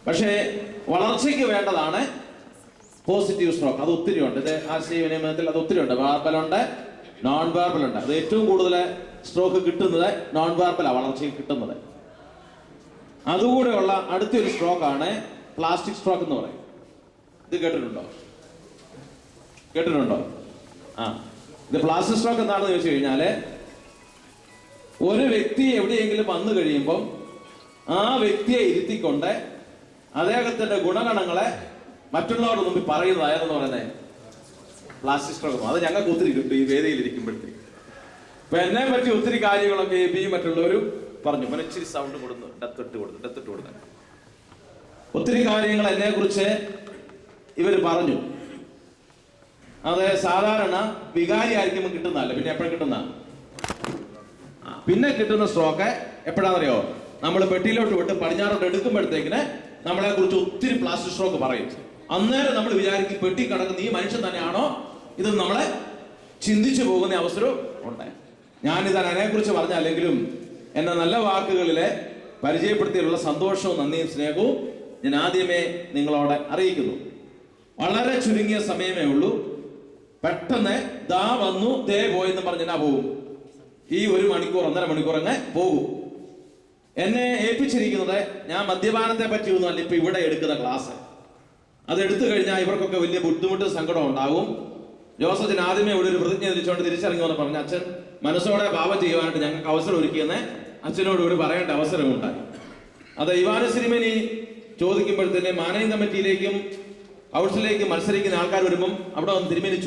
പക്ഷേ വളർച്ചയ്ക്ക് വേണ്ടതാണ് പോസിറ്റീവ് സ്ട്രോക്ക്. അത് ഒത്തിരി ഉണ്ട്. ഇത് ആശയവിനിമയത്തിൽ അത് ഒത്തിരി ഉണ്ട്. വാർബലുണ്ട്, നോൺ വാർബൽ ഉണ്ട്. അത് ഏറ്റവും കൂടുതൽ സ്ട്രോക്ക് കിട്ടുന്നത് നോൺ വാർബലാണ് വളർച്ചയ്ക്ക് കിട്ടുന്നത്. അതുകൂടെയുള്ള അടുത്തൊരു സ്ട്രോക്കാണ് പ്ലാസ്റ്റിക് സ്ട്രോക്ക് എന്ന് പറയും. ഇത് കേട്ടിട്ടുണ്ടോ? ഇത് പ്ലാസ്റ്റിക് സ്ട്രോക്ക് എന്താണെന്ന് ചോദിച്ചു കഴിഞ്ഞാല്, ഒരു വ്യക്തി എവിടെയെങ്കിലും വന്നു കഴിയുമ്പം ആ വ്യക്തിയെ ഇരുത്തിക്കൊണ്ട് അദ്ദേഹത്തിന്റെ ഗുണഗണങ്ങളെ മറ്റുള്ളവരുടെ മുമ്പിൽ പറയുന്നതായെന്ന് പറയുന്നത് പ്ലാസ്റ്റിക് സ്ട്രോക്ക്. അത് ഞങ്ങൾക്ക് ഒത്തിരി കിട്ടും ഈ വേദിയിൽ ഇരിക്കുമ്പോഴത്തേക്ക്. ഇപ്പൊ എന്നെ പറ്റി ഒത്തിരി കാര്യങ്ങളൊക്കെ മറ്റുള്ളവരും പറഞ്ഞു. ഇച്ചിരി സൗണ്ട് കൊടുത്തു, ഡെത്തിട്ട് കൊടുത്തു. ഒത്തിരി കാര്യങ്ങൾ എന്നെ കുറിച്ച് ഇവര് പറഞ്ഞു. അത് സാധാരണ വികാരി ആയിരിക്കുമ്പോൾ കിട്ടുന്നതല്ല. പിന്നെ എപ്പോഴും പിന്നെ കിട്ടുന്ന സ്ട്രോക്ക് എപ്പോഴാണെന്നറിയോ? നമ്മൾ പെട്ടിയിലോട്ട് വിട്ട് പടിഞ്ഞാറോട്ട് എടുക്കുമ്പോഴത്തേക്കിന് നമ്മളെ കുറിച്ച് ഒത്തിരി പ്ലാസ്റ്റിക് സ്ട്രോക്ക് പറയും. അന്നേരം നമ്മൾ വിചാരിക്കും പെട്ടി കിടക്കുന്ന ഈ മനുഷ്യൻ തന്നെയാണോ ഇത്, നമ്മളെ ചിന്തിച്ചു പോകുന്ന അവസരവും ഉണ്ട്. ഞാനിത് അതിനെക്കുറിച്ച് പറഞ്ഞല്ലെങ്കിലും എന്നെ നല്ല വാക്കുകളിലെ പരിചയപ്പെടുത്തിയുള്ള സന്തോഷവും നന്ദിയും സ്നേഹവും ഞാൻ ആദ്യമേ നിങ്ങളോട് അറിയിക്കുന്നു. വളരെ ചുരുങ്ങിയ സമയമേ ഉള്ളൂ. പെട്ടെന്ന് ദാ വന്നു ദേ പോയെന്ന് പറഞ്ഞാ പോകും. ഈ 1 മണിക്കൂർ 1.5 മണിക്കൂർ അങ്ങ് പോകും. എന്നെ ഏൽപ്പിച്ചിരിക്കുന്നത് ഞാൻ മദ്യപാനത്തെ പറ്റിയൊന്നും അല്ല ഇപ്പൊ ഇവിടെ എടുക്കുന്ന ക്ലാസ്. അത് എടുത്തു കഴിഞ്ഞാൽ ഇവർക്കൊക്കെ വലിയ ബുദ്ധിമുട്ട് സങ്കടം ഉണ്ടാകും. ജോസഫിന് ആദ്യമേ ഇവിടെ ഒരു പ്രതിജ്ഞ ധരിച്ചുകൊണ്ട് തിരിച്ചറിഞ്ഞു എന്ന് പറഞ്ഞ അച്ഛൻ മനസ്സോടെ പാപം ചെയ്യുവാനായിട്ട് ഞങ്ങൾക്ക് അവസരം ഒരുക്കിയെന്ന് അച്ഛനോട് ഇവിടെ പറയേണ്ട അവസരമുണ്ടായി. അത് ഇവാനസിരിമനി ചോദിക്കുമ്പോഴത്തന്നെ മാനേജിംഗ് കമ്മിറ്റിയിലേക്കും ഹൗസിലേക്കും മത്സരിക്കുന്ന ആൾക്കാർ വരുമ്പം അവിടെ വന്ന് തിരുമേനി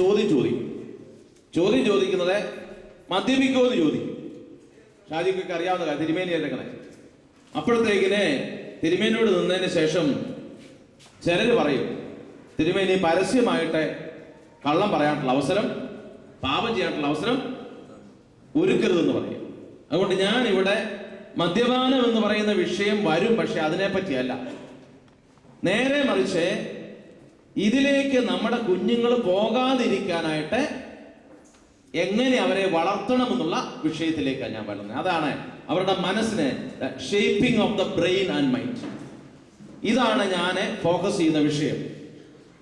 ചോദിക്കുന്നത് മദ്യപിക്കോ എന്ന് ചോദിക്കും. ഷാജിക്കൊക്കെ അറിയാവുന്ന കാര്യം, തിരുമേനി എടുക്കണേ. അപ്പോഴത്തേക്കിനെ തിരുമേനിയോട് നിന്നതിന് ശേഷം ചിലര് പറയും തിരുമേനി പരസ്യമായിട്ട് കള്ളം പറയാനുള്ള അവസരം, പാപം ചെയ്യാനുള്ള അവസരം ഒരുക്കരുതെന്ന് പറയും. അതുകൊണ്ട് ഞാൻ ഇവിടെ മദ്യപാനം എന്ന് പറയുന്ന വിഷയം വരും, പക്ഷെ അതിനെ പറ്റിയല്ല. നേരെ മറിച്ച് ഇതിലേക്ക് നമ്മുടെ കുഞ്ഞുങ്ങൾ പോകാതിരിക്കാനായിട്ട് എങ്ങനെ അവരെ വളർത്തണമെന്നുള്ള വിഷയത്തിലേക്കാണ് ഞാൻ വരുന്നത്. അതാണ് അവരുടെ മനസ്സിന് shaping of the brain and mind. ഇതാണ് ഞാൻ ഫോക്കസ് ചെയ്യുന്ന വിഷയം.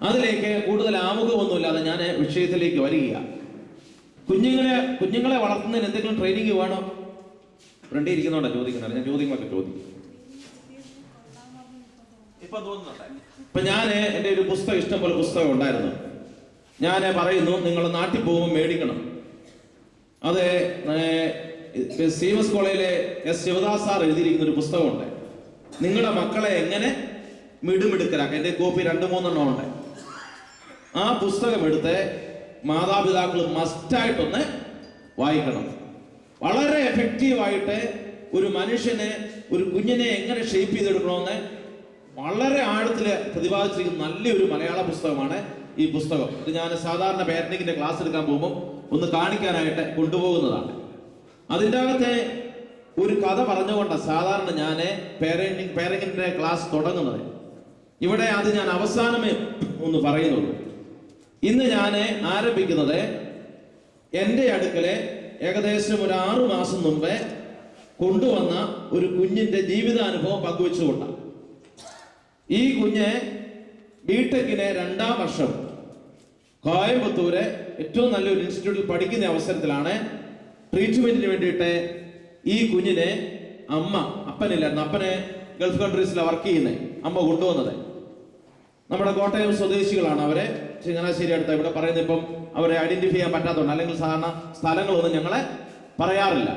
അതിലേക്ക് കൂടുതൽ ആമുഖമൊന്നുമില്ലാതെ ഞാൻ വിഷയത്തിലേക്ക് വരിക. കുഞ്ഞുങ്ങളെ വളർത്തുന്നതിന് എന്തെങ്കിലും ട്രെയിനിങ് വേണോ? ഫ്രണ്ടിൽ ഇരിക്കുന്നോണ്ടാ ചോദിക്കുന്നത്. ഞാൻ ചോദ്യങ്ങളൊക്കെ ചോദിക്കും. ഇപ്പൊ തോന്നുന്നുണ്ട്. ഇപ്പൊ ഞാൻ എൻ്റെ ഒരു പുസ്തകം, ഇഷ്ടംപോലെ പുസ്തകം ഉണ്ടായിരുന്നു. ഞാൻ പറയുന്നു നിങ്ങൾ നാട്ടിൽ പോകുമ്പോൾ മേടിക്കണം. അത് സീമസ് കോളേജിലെ എസ് ശിവദാസ് സാർ എഴുതിയിരിക്കുന്ന ഒരു പുസ്തകമുണ്ട്. നിങ്ങളുടെ മക്കളെ എങ്ങനെ മിടുമിടുക്കലാക്കാം. എൻ്റെ കോപ്പി 2-3 ഉണ്ട്. ആ പുസ്തകം എടുത്ത് മാതാപിതാക്കൾ മസ്റ്റായിട്ടൊന്ന് വായിക്കണം. വളരെ എഫക്റ്റീവായിട്ട് ഒരു മനുഷ്യനെ, ഒരു കുഞ്ഞിനെ എങ്ങനെ ഷേപ്പ് ചെയ്തെടുക്കണമെന്ന് വളരെ ആഴത്തിൽ പ്രതിപാദിച്ചിരിക്കുന്ന നല്ലൊരു മലയാള പുസ്തകമാണ് ഈ പുസ്തകം. ഇത് ഞാൻ സാധാരണ പേരന്റിങ്ങിന്റെ ക്ലാസ് എടുക്കാൻ പോകുമ്പോൾ ഒന്ന് കാണിക്കാനായിട്ട് കൊണ്ടുപോകുന്നതാണ്. അതിൻ്റെ അകത്തെ ഒരു കഥ പറഞ്ഞുകൊണ്ട് സാധാരണ ഞാൻ പേരന്റിങ്ങിന്റെ ക്ലാസ് തുടങ്ങുന്നത്. ഇവിടെ അത് ഞാൻ അവസാനമേ ഒന്ന് പറയുന്നുള്ളൂ. ഇന്ന് ഞാൻ ആരംഭിക്കുന്നത് എൻ്റെ അടുക്കലെ ഏകദേശം ഒരു 6 മാസം മുമ്പേ കൊണ്ടുവന്ന ഒരു കുഞ്ഞിന്റെ ജീവിതാനുഭവം പങ്കുവെച്ചുകൊണ്ടാണ്. ഈ കുഞ്ഞ് ബിടെക്കിന് 2ാം വർഷം കോയമ്പത്തൂര് ഏറ്റവും നല്ലൊരു ഇൻസ്റ്റിറ്റ്യൂട്ടിൽ പഠിക്കുന്ന അവസരത്തിലാണ് ട്രീറ്റ്മെന്റിന് വേണ്ടിയിട്ട് ഈ കുഞ്ഞിനെ അപ്പനില്ലായിരുന്നു, അപ്പനെ ഗൾഫ് കൺട്രീസിലാണ് വർക്ക് ചെയ്യുന്നത്, അമ്മ കൊണ്ടുവന്നത്. നമ്മുടെ കോട്ടയം സ്വദേശികളാണ് അവരെ. ചങ്ങനാശ്ശേരി അടുത്ത ഇവിടെ പറയുന്നത്. ഇപ്പം അവരെ ഐഡന്റിഫൈ ചെയ്യാൻ പറ്റാത്തതുകൊണ്ട്, അല്ലെങ്കിൽ സാധാരണ സ്ഥലങ്ങളൊന്നും ഞങ്ങളെ പറയാറില്ല.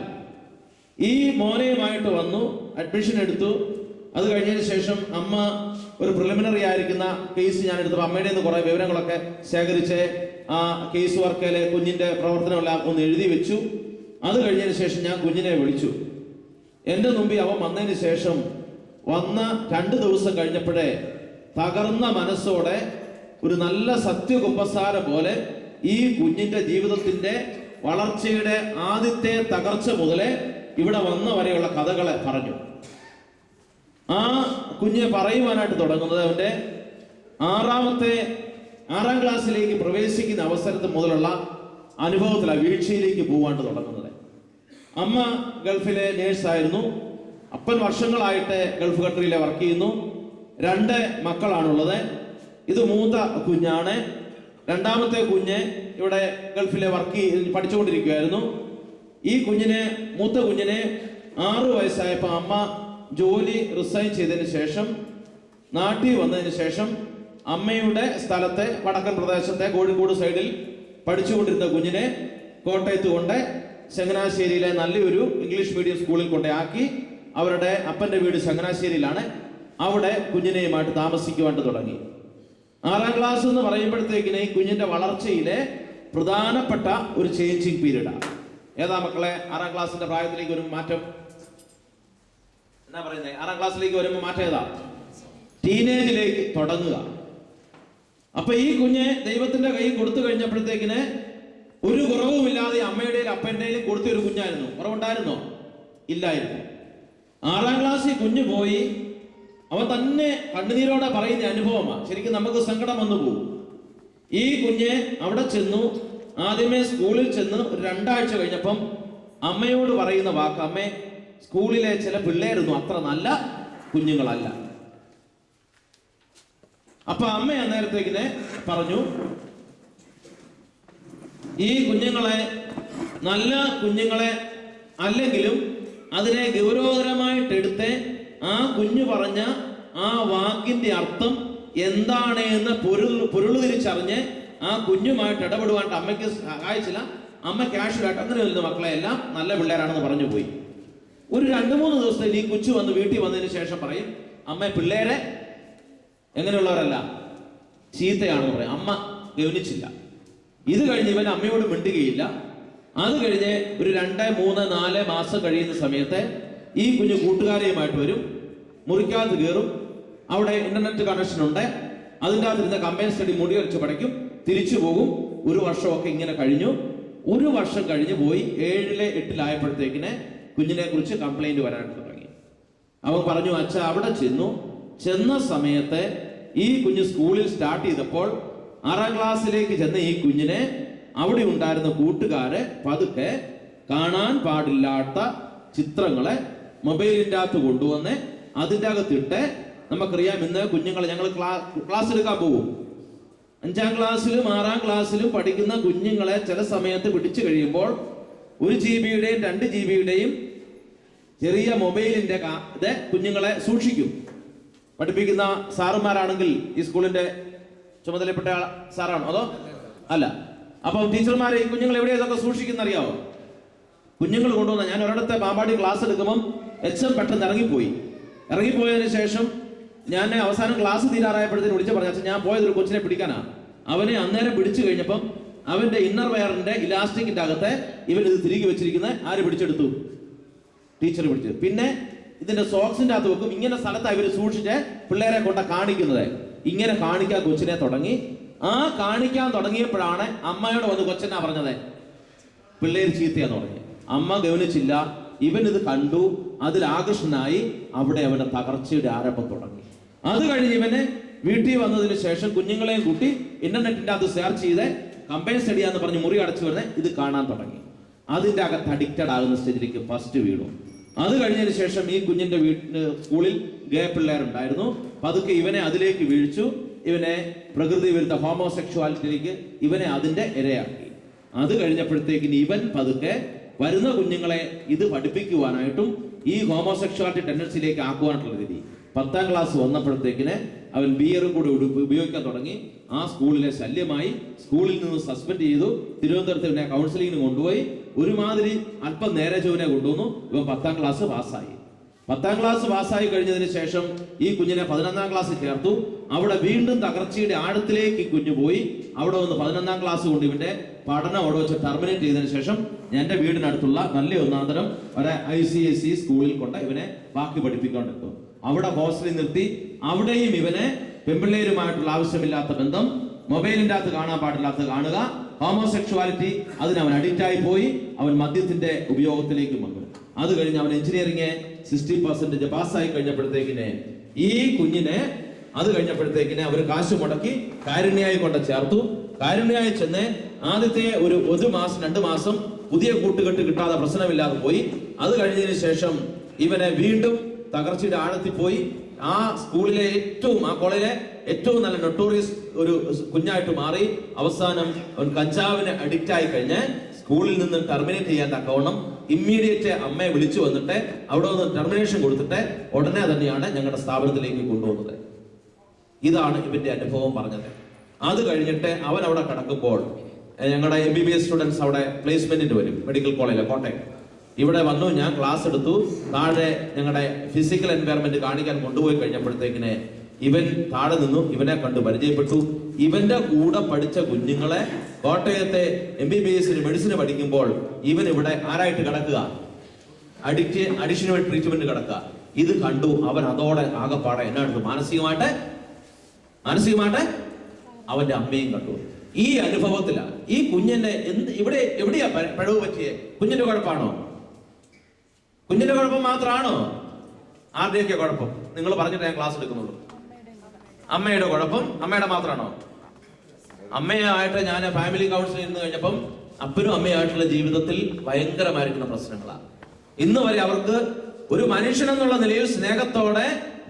ഈ മോനെയുമായിട്ട് വന്നു, അഡ്മിഷൻ എടുത്തു. അത് കഴിഞ്ഞതിന് ശേഷം അമ്മ ഒരു പ്രിലിമിനറി ആയിരിക്കുന്ന കേസ് ഞാൻ എടുത്തപ്പോൾ അമ്മയുടെ നിന്ന് കുറെ വിവരങ്ങളൊക്കെ ശേഖരിച്ച് ആ കേസ് വർക്കിലെ കുഞ്ഞിന്റെ പ്രവർത്തനമെല്ലാം ഒന്ന് എഴുതി വെച്ചു. അത് കഴിഞ്ഞതിന് ശേഷം ഞാൻ കുഞ്ഞിനെ വിളിച്ചു. എൻ്റെ മുമ്പിൽ അവൻ വന്നതിന് ശേഷം 2 ദിവസം കഴിഞ്ഞപ്പോഴേ തകർന്ന മനസ്സോടെ ഒരു നല്ല സത്യകുമ്പസാരം പോലെ ഈ കുഞ്ഞിന്റെ ജീവിതത്തിന്റെ വളർച്ചയുടെ ആദ്യത്തെ തകർച്ച മുതലേ ഇവിടെ വന്ന വരെയുള്ള കഥകളെ പറഞ്ഞു. ആ കുഞ്ഞ് പറയുവാനായിട്ട് തുടങ്ങുന്നത് അവന്റെ 6ാം ക്ലാസ്സിലേക്ക് പ്രവേശിക്കുന്ന അവസരത്തിൽ മുതലുള്ള അനുഭവത്തിലാണ്, വീഴ്ചയിലേക്ക് പോവാണ്ട് തുടങ്ങുന്നത്. അമ്മ ഗൾഫിലെ നേഴ്സായിരുന്നു. അപ്പൻ വർഷങ്ങളായിട്ട് ഗൾഫ് കൺട്രിയിലെ വർക്ക് ചെയ്യുന്നു. 2 മക്കളാണുള്ളത്. ഇത് മൂത്ത കുഞ്ഞാണ്. രണ്ടാമത്തെ കുഞ്ഞ് ഇവിടെ ഗൾഫിലെ പഠിച്ചുകൊണ്ടിരിക്കുകയായിരുന്നു. ഈ മൂത്ത കുഞ്ഞിന് 6 വയസ്സായപ്പോൾ അമ്മ ജോലി റിസൈൻ ചെയ്തതിന് ശേഷം നാട്ടിൽ വന്നതിന് ശേഷം അമ്മയുടെ സ്ഥലത്തെ വടക്കൻ പ്രദേശത്തെ കോഴിക്കോട് സൈഡിൽ പഠിച്ചുകൊണ്ടിരുന്ന കുഞ്ഞിനെ കോട്ടയത്ത് കൊണ്ട് ചങ്ങനാശ്ശേരിയിലെ നല്ലൊരു ഇംഗ്ലീഷ് മീഡിയം സ്കൂളിൽ കൊണ്ടാക്കി. അവരുടെ അപ്പൻ്റെ വീട് ചങ്ങനാശ്ശേരിയിലാണ്. അവിടെ കുഞ്ഞിനെയുമായിട്ട് താമസിക്കുവാൻ തുടങ്ങി. 6ാം ക്ലാസ് എന്ന് പറയുമ്പോഴത്തേക്കിന് ഈ കുഞ്ഞിന്റെ വളർച്ചയിലെ പ്രധാനപ്പെട്ട ഒരു ചേഞ്ചിങ് പീരീഡാണ്. ഏതാ മക്കളെ 6ാം ക്ലാസ്സിന്റെ പ്രായത്തിലേക്ക് വരുമ്പോൾ മാറ്റം? എന്നാ പറയുന്നത്? 6ാം ക്ലാസ്സിലേക്ക് വരുമ്പോൾ മാറ്റം ഏതാ? ടീനേജിലേക്ക് തുടങ്ങുക. അപ്പൊ ഈ കുഞ്ഞ് ദൈവത്തിന്റെ കൈ കൊടുത്തു കഴിഞ്ഞപ്പോഴത്തേക്കിന് ഒരു കുറവുമില്ലാതെ അമ്മയുടെയും അപ്പന്റെയും കൊടുത്ത ഒരു കുഞ്ഞായിരുന്നു. കുറവുണ്ടായിരുന്നോ? ഇല്ലായിരുന്നു. 6ാം ക്ലാസ്സിൽ കുഞ്ഞ് പോയി. അവൻ തന്നെ കണ്ണുനീരോടെ പറയുന്ന അനുഭവമാണ്. ശരിക്കും നമുക്ക് സങ്കടം വന്നു പോകും. ഈ കുഞ്ഞ് അവിടെ ചെന്നു. ആദ്യമേ സ്കൂളിൽ ചെന്ന് ഒരു 2 ആഴ്ച കഴിഞ്ഞപ്പം അമ്മയോട് പറയുന്ന വാക്ക്, അമ്മേ, സ്കൂളിലെ ചില പിള്ളേരൊന്നും അത്ര നല്ല കുഞ്ഞുങ്ങളല്ല. അപ്പൊ അമ്മ അന്നേരത്തേക്കിനെ പറഞ്ഞു, ഈ കുഞ്ഞുങ്ങളെ നല്ല കുഞ്ഞുങ്ങളെ അല്ലെങ്കിലും അതിനെ ഗൗരവതരമായിട്ടെടുത്ത് ആ കുഞ്ഞു പറഞ്ഞ ആ വാക്കിന്റെ അർത്ഥം എന്താണ് എന്ന് പൊരുള് തിരിച്ചറിഞ്ഞ് ആ കുഞ്ഞുമായിട്ട് ഇടപെടുവാൻ അമ്മയ്ക്ക് സഹായിച്ചില്ല. അമ്മ ക്യാഷ്വലായിട്ട് അങ്ങനെ വരുന്ന മക്കളെ എല്ലാം നല്ല പിള്ളേരാണെന്ന് പറഞ്ഞു പോയി. ഒരു 2-3 ദിവസത്തെ ഈ കൊച്ചു വന്ന് വീട്ടിൽ വന്നതിന് ശേഷം പറയും, അമ്മ, പിള്ളേരെ എങ്ങനെയുള്ളവരല്ല, ചീത്തയാണെന്ന് പറയും. അമ്മ ഗവനിച്ചില്ല. ഇത് കഴിഞ്ഞ് ഇവൻ അമ്മയോട് മിണ്ടുകയില്ല. അത് കഴിഞ്ഞ് ഒരു 2, 3, 4 മാസം കഴിയുന്ന സമയത്ത് ഈ കുഞ്ഞു കൂട്ടുകാരെയുമായിട്ട് വരും. മുറിക്കകത്ത് കയറും. അവിടെ ഇന്റർനെറ്റ് കണക്ഷൻ ഉണ്ട്. അതിൻ്റെ അകത്തിരുന്ന കമ്പൈൻ സ്റ്റഡി മുടി വരച്ച് പഠിക്കും. തിരിച്ചു പോകും. 1 വർഷമൊക്കെ ഇങ്ങനെ കഴിഞ്ഞു. 1 വർഷം കഴിഞ്ഞ് പോയി 7, 8 കുഞ്ഞിനെ കുറിച്ച് കംപ്ലൈന്റ് വരാൻ തുടങ്ങി. അവൻ പറഞ്ഞു, അച്ഛ, അവിടെ ചെന്ന സമയത്ത് ഈ കുഞ്ഞ് സ്കൂളിൽ സ്റ്റാർട്ട് ചെയ്തപ്പോൾ 6ാം ക്ലാസ്സിലേക്ക് ചെന്ന ഈ കുഞ്ഞിനെ അവിടെ ഉണ്ടായിരുന്ന കൂട്ടുകാരെ പതുക്കെ കാണാൻ പാടില്ലാത്ത ചിത്രങ്ങളെ മൊബൈലിൻ്റെ അകത്ത് കൊണ്ടുവന്ന് അതിൻ്റെ അകത്തിട്ട്, നമുക്കറിയാം ഇന്ന് കുഞ്ഞുങ്ങളെ ഞങ്ങൾ ക്ലാസ് എടുക്കാൻ പോകും. 5ാം ക്ലാസ്സിലും 6ാം ക്ലാസ്സിലും പഠിക്കുന്ന കുഞ്ഞുങ്ങളെ ചില സമയത്ത് പിടിച്ചു കഴിയുമ്പോൾ 1 GB-യുടെയും 2 GB-യുടെയും ചെറിയ മൊബൈലിന്റെ കുഞ്ഞുങ്ങളെ സൂക്ഷിക്കും. പഠിപ്പിക്കുന്ന സാറുമാരാണെങ്കിൽ ഈ സ്കൂളിന്റെ ചുമതലപ്പെട്ട സാറാണോ അതോ അല്ല? അപ്പം ടീച്ചർമാർ ഈ കുഞ്ഞുങ്ങൾ എവിടെയാ ഇതൊക്കെ സൂക്ഷിക്കുന്ന അറിയാവോ? കുഞ്ഞുങ്ങൾ കൊണ്ടുവന്ന, ഞാൻ ഒരിടത്തെ പാമ്പാടി ക്ലാസ് എടുക്കുമ്പം HM പെട്ടെന്ന് ഇറങ്ങിപ്പോയതിനു ശേഷം ഞാൻ അവസാനം ക്ലാസ് തീരാറായപ്പോഴത്തേന് വിളിച്ച് പറഞ്ഞു, ഞാൻ പോയതൊരു കൊച്ചിനെ പിടിക്കാനാ. അവനെ അന്നേരം പിടിച്ചു കഴിഞ്ഞപ്പം അവന്റെ ഇന്നർ വെയറിന്റെ ഇലാസ്റ്റിക്കിന്റെ അകത്തെ ഇവൻ ഇത് തിരികെ വെച്ചിരിക്കുന്നത് ആര് പിടിച്ചെടുത്തു? ടീച്ചർ പിടിച്ചു. പിന്നെ ഇതിന്റെ സോക്സിന്റെ അകത്ത് വെക്കും. ഇങ്ങനെ സ്ഥലത്താണ് ഇവർ സൂക്ഷിച്ച് പിള്ളേരെ കൊണ്ട് കാണിക്കുന്നത്. ഇങ്ങനെ കാണിക്കാൻ കൊച്ചിനെ തുടങ്ങി. ആ കാണിക്കാൻ തുടങ്ങിയപ്പോഴാണ് അമ്മയോട് വന്ന് കൊച്ചെന്നാ പറഞ്ഞത്, പിള്ളേർ ചീത്തയാന്ന് പറഞ്ഞു. അമ്മ ഗവനിച്ചില്ല. ഇവൻ ഇത് കണ്ടു, അതിൽ ആകർഷനായി. അവിടെ അവന്റെ തകർച്ചയുടെ ആരംഭം തുടങ്ങി. അത് കഴിഞ്ഞ് ഇവന് വീട്ടിൽ വന്നതിന് ശേഷം കുഞ്ഞുങ്ങളെയും കൂട്ടി ഇന്റർനെറ്റിന്റെ അകത്ത് സെർച്ച് ചെയ്ത് കമ്പൈൻ സ്റ്റഡിയാന്ന് പറഞ്ഞ് മുറി അടച്ചു വരുന്നത് ഇത് കാണാൻ തുടങ്ങി. അതിൻ്റെ അകത്ത് അഡിക്റ്റഡ് ആകുന്ന സ്റ്റേജിലേക്ക് ഫസ്റ്റ് വീണു. അത് കഴിഞ്ഞതിന് ശേഷം ഈ കുഞ്ഞിന്റെ സ്കൂളിൽ ഗേ പിള്ളേരുണ്ടായിരുന്നു. പതുക്കെ ഇവനെ അതിലേക്ക് വീഴ്ചു. ഇവനെ പ്രകൃതി വിരുദ്ധ ഹോമോസെക്ഷുവാലിറ്റിയിലേക്ക് ഇവനെ അതിന്റെ ഇരയാക്കി. അത് കഴിഞ്ഞപ്പോഴത്തേക്കിന് ഇവൻ പതുക്കെ വരുന്ന കുഞ്ഞുങ്ങളെ ഇത് പഠിപ്പിക്കുവാനായിട്ടും ഈ ഹോമോസെക്ഷുവാലിറ്റി ടെൻഡൻസിയിലേക്ക് ആക്കുവാനായിട്ടുള്ള രീതി. 10ാം ക്ലാസ് വന്നപ്പോഴത്തേക്കിന് അവൻ ബിയറും കൂടെ ഉപയോഗിക്കാൻ തുടങ്ങി. ആ സ്കൂളിലെ ശല്യമായി. സ്കൂളിൽ നിന്ന് സസ്പെൻഡ് ചെയ്തു. തിരുവനന്തപുരത്ത് ഇവനെ കൗൺസിലിങ്ങിന് കൊണ്ടുപോയി. ഒരുമാതിരി അല്പം നേരെ ചൊവ്വനെ കൊണ്ടുവന്നു. ഇവൻ 10ാം ക്ലാസ് പാസ്സായി. 10ാം ക്ലാസ് പാസ്സായി കഴിഞ്ഞതിന് ശേഷം ഈ കുഞ്ഞിനെ 11ാം ക്ലാസ്സിൽ ചേർത്തു. അവിടെ വീണ്ടും തകർച്ചയുടെ ആഴത്തിലേക്ക് ഈ കുഞ്ഞു പോയി. അവിടെ വന്ന് 11ാം ക്ലാസ് കൊണ്ട് ഇവന്റെ പഠനം അവിടെ വെച്ച് ടെർമിനേറ്റ് ചെയ്തതിനു ശേഷം എൻ്റെ വീടിനടുത്തുള്ള നല്ല ഒന്നാന്തരം ഒരു ICSE സ്കൂളിൽ കൊണ്ട് ഇവനെ ബാക്കി പഠിപ്പിക്കൊണ്ടിരുന്നു. അവിടെ ഹോസ്റ്റലിൽ നിർത്തി. അവിടെയും ഇവനെ പെൺപിള്ളേരുമായിട്ടുള്ള ആവശ്യമില്ലാത്ത ബന്ധം, മൊബൈലിൻ്റെ അകത്ത് കാണാൻ പാടില്ലാത്തത് കാണുക, ഹോമോസെക്ഷുവാലിറ്റി, അതിനവൻ അഡിക്റ്റായി പോയി. അവൻ മദ്യത്തിന്റെ ഉപയോഗത്തിലേക്ക് വന്നു. അത് കഴിഞ്ഞ് അവൻ എഞ്ചിനീയറിംഗ് 60% പാസ്സായി കഴിഞ്ഞപ്പോഴത്തേക്കിന് ഈ കുഞ്ഞിനെ അത് കഴിഞ്ഞപ്പോഴത്തേക്കിന് അവർ കാശ് മുടക്കി കാരുണ്യായി കൊണ്ട് ചേർത്തു. കാരുണ്യായി ചെന്ന് ആദ്യത്തെ ഒരു മാസം 2 മാസം പുതിയ കൂട്ടുകെട്ട് കിട്ടാതെ പ്രശ്നമില്ലാതെ പോയി. അത് കഴിഞ്ഞതിന് ശേഷം ഇവനെ വീണ്ടും തകർച്ചയുടെ ആഴത്തിൽ പോയി. ആ സ്കൂളിലെ ആ കോളേജിലെ ഏറ്റവും നല്ല നൊട്ടോറിയസ് ഒരു കുഞ്ഞായിട്ട് മാറി. അവസാനം അവൻ കഞ്ചാവിന് അഡിക്റ്റ് ആയി കഴിഞ്ഞ് സ്കൂളിൽ നിന്ന് ടെർമിനേറ്റ് ചെയ്യാൻ തക്കവണ്ണം ഇമ്മീഡിയറ്റ് അമ്മയെ വിളിച്ചു വന്നിട്ട് അവിടെ നിന്ന് ടെർമിനേഷൻ കൊടുത്തിട്ട് ഉടനെ തന്നെയാണ് ഞങ്ങളുടെ സ്ഥാപനത്തിലേക്ക് കൊണ്ടുവന്നത്. ഇതാണ് ഇവന്റെ അനുഭവം പറഞ്ഞത്. അത് കഴിഞ്ഞിട്ട് അവൻ അവിടെ കിടക്കുമ്പോൾ ഞങ്ങളുടെ MBBS സ്റ്റുഡൻസ് അവിടെ പ്ലേസ്മെന്റിന് വരും, മെഡിക്കൽ കോളേജിലെ കോട്ടയം. ഇവിടെ വന്നു, ഞാൻ ക്ലാസ് എടുത്തു. താഴെ ഞങ്ങളുടെ ഫിസിക്കൽ എൻവയറമെന്റ് കാണിക്കാൻ കൊണ്ടുപോയി കഴിഞ്ഞപ്പോഴത്തേക്കിന് ഇവൻ താഴെ നിന്നു. ഇവനെ കണ്ടു പരിചയപ്പെട്ടു. ഇവന്റെ കൂടെ പഠിച്ച കുഞ്ഞുങ്ങളെ കോട്ടയത്തെ MBBS മെഡിസിന് പഠിക്കുമ്പോൾ ഇവൻ ഇവിടെ ആരായിട്ട് കിടക്കുക, അഡിഷണൽ ട്രീറ്റ്മെന്റ് കിടക്കുക. ഇത് കണ്ടു അവൻ അതോടെ ആകെപ്പാടെ എന്നാണ് മാനസികമായിട്ട് അവന്റെ അമ്മയും കണ്ടു. ഈ അനുഭവത്തിലാണ് ഈ കുഞ്ഞിന്റെ എവിടെയാ പിഴവ് പറ്റിയേ? കുഞ്ഞിന്റെ കുഴപ്പമാണോ? കുഞ്ഞിന്റെ കുഴപ്പം മാത്രമാണോ? ആരുടെയൊക്കെ കുഴപ്പം? നിങ്ങൾ പറഞ്ഞിട്ട് ഞാൻ ക്ലാസ് എടുക്കുന്നുള്ളൂ. അമ്മയുടെ കുഴപ്പം അമ്മയുടെ മാത്രമാണോ? അമ്മയായിട്ട് ഞാൻ ഫാമിലി കൗൺസിലിൽ ഇരുന്ന് കഴിഞ്ഞപ്പം അപ്പനും അമ്മയായിട്ടുള്ള ജീവിതത്തിൽ ഭയങ്കരമായിരിക്കുന്ന പ്രശ്നങ്ങളാണ്. ഇന്ന് വരെ അവർക്ക് ഒരു മനുഷ്യൻ എന്നുള്ള നിലയിൽ സ്നേഹത്തോടെ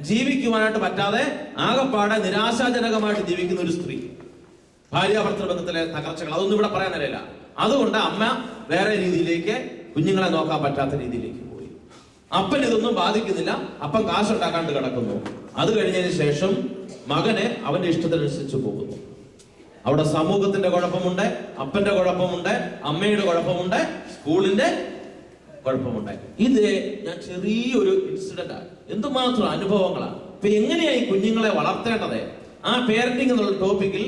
ജീവിക്കുവാനായിട്ട് പറ്റാതെ ആകെപ്പാടെ നിരാശാജനകമായിട്ട് ജീവിക്കുന്ന ഒരു സ്ത്രീ, ഭാര്യാഭർത്തൃ ബന്ധത്തിലെ തകർച്ചകൾ, അതൊന്നും ഇവിടെ പറയാൻ അറിയില്ല. അതുകൊണ്ട് അമ്മ വേറെ രീതിയിലേക്ക് കുഞ്ഞുങ്ങളെ നോക്കാൻ പറ്റാത്ത രീതിയിലേക്ക് പോയി. അപ്പൻ ഇതൊന്നും ബാധിക്കുന്നില്ല, അപ്പൻ കാശുണ്ടാക്കാണ്ട് കിടക്കുന്നു. അത് കഴിഞ്ഞതിന് ശേഷം മകനെ അവന്റെ ഇഷ്ടത്തിനനുസരിച്ച് പോകുന്നു. അവിടെ സമൂഹത്തിന്റെ കുഴപ്പമുണ്ട്, അപ്പന്റെ കുഴപ്പമുണ്ട്, അമ്മയുടെ കുഴപ്പമുണ്ട്, സ്കൂളിന്റെ കുഴപ്പമുണ്ട്. ഇത് ഞാൻ ചെറിയൊരു ഇൻസിഡന്റാണ്, എന്തുമാത്രം അനുഭവങ്ങളാണ്. ഇപ്പൊ എങ്ങനെയായി കുഞ്ഞുങ്ങളെ വളർത്തേണ്ടത്? ആ പേരന്റിംഗ് എന്നുള്ള ടോപ്പിക്കിൽ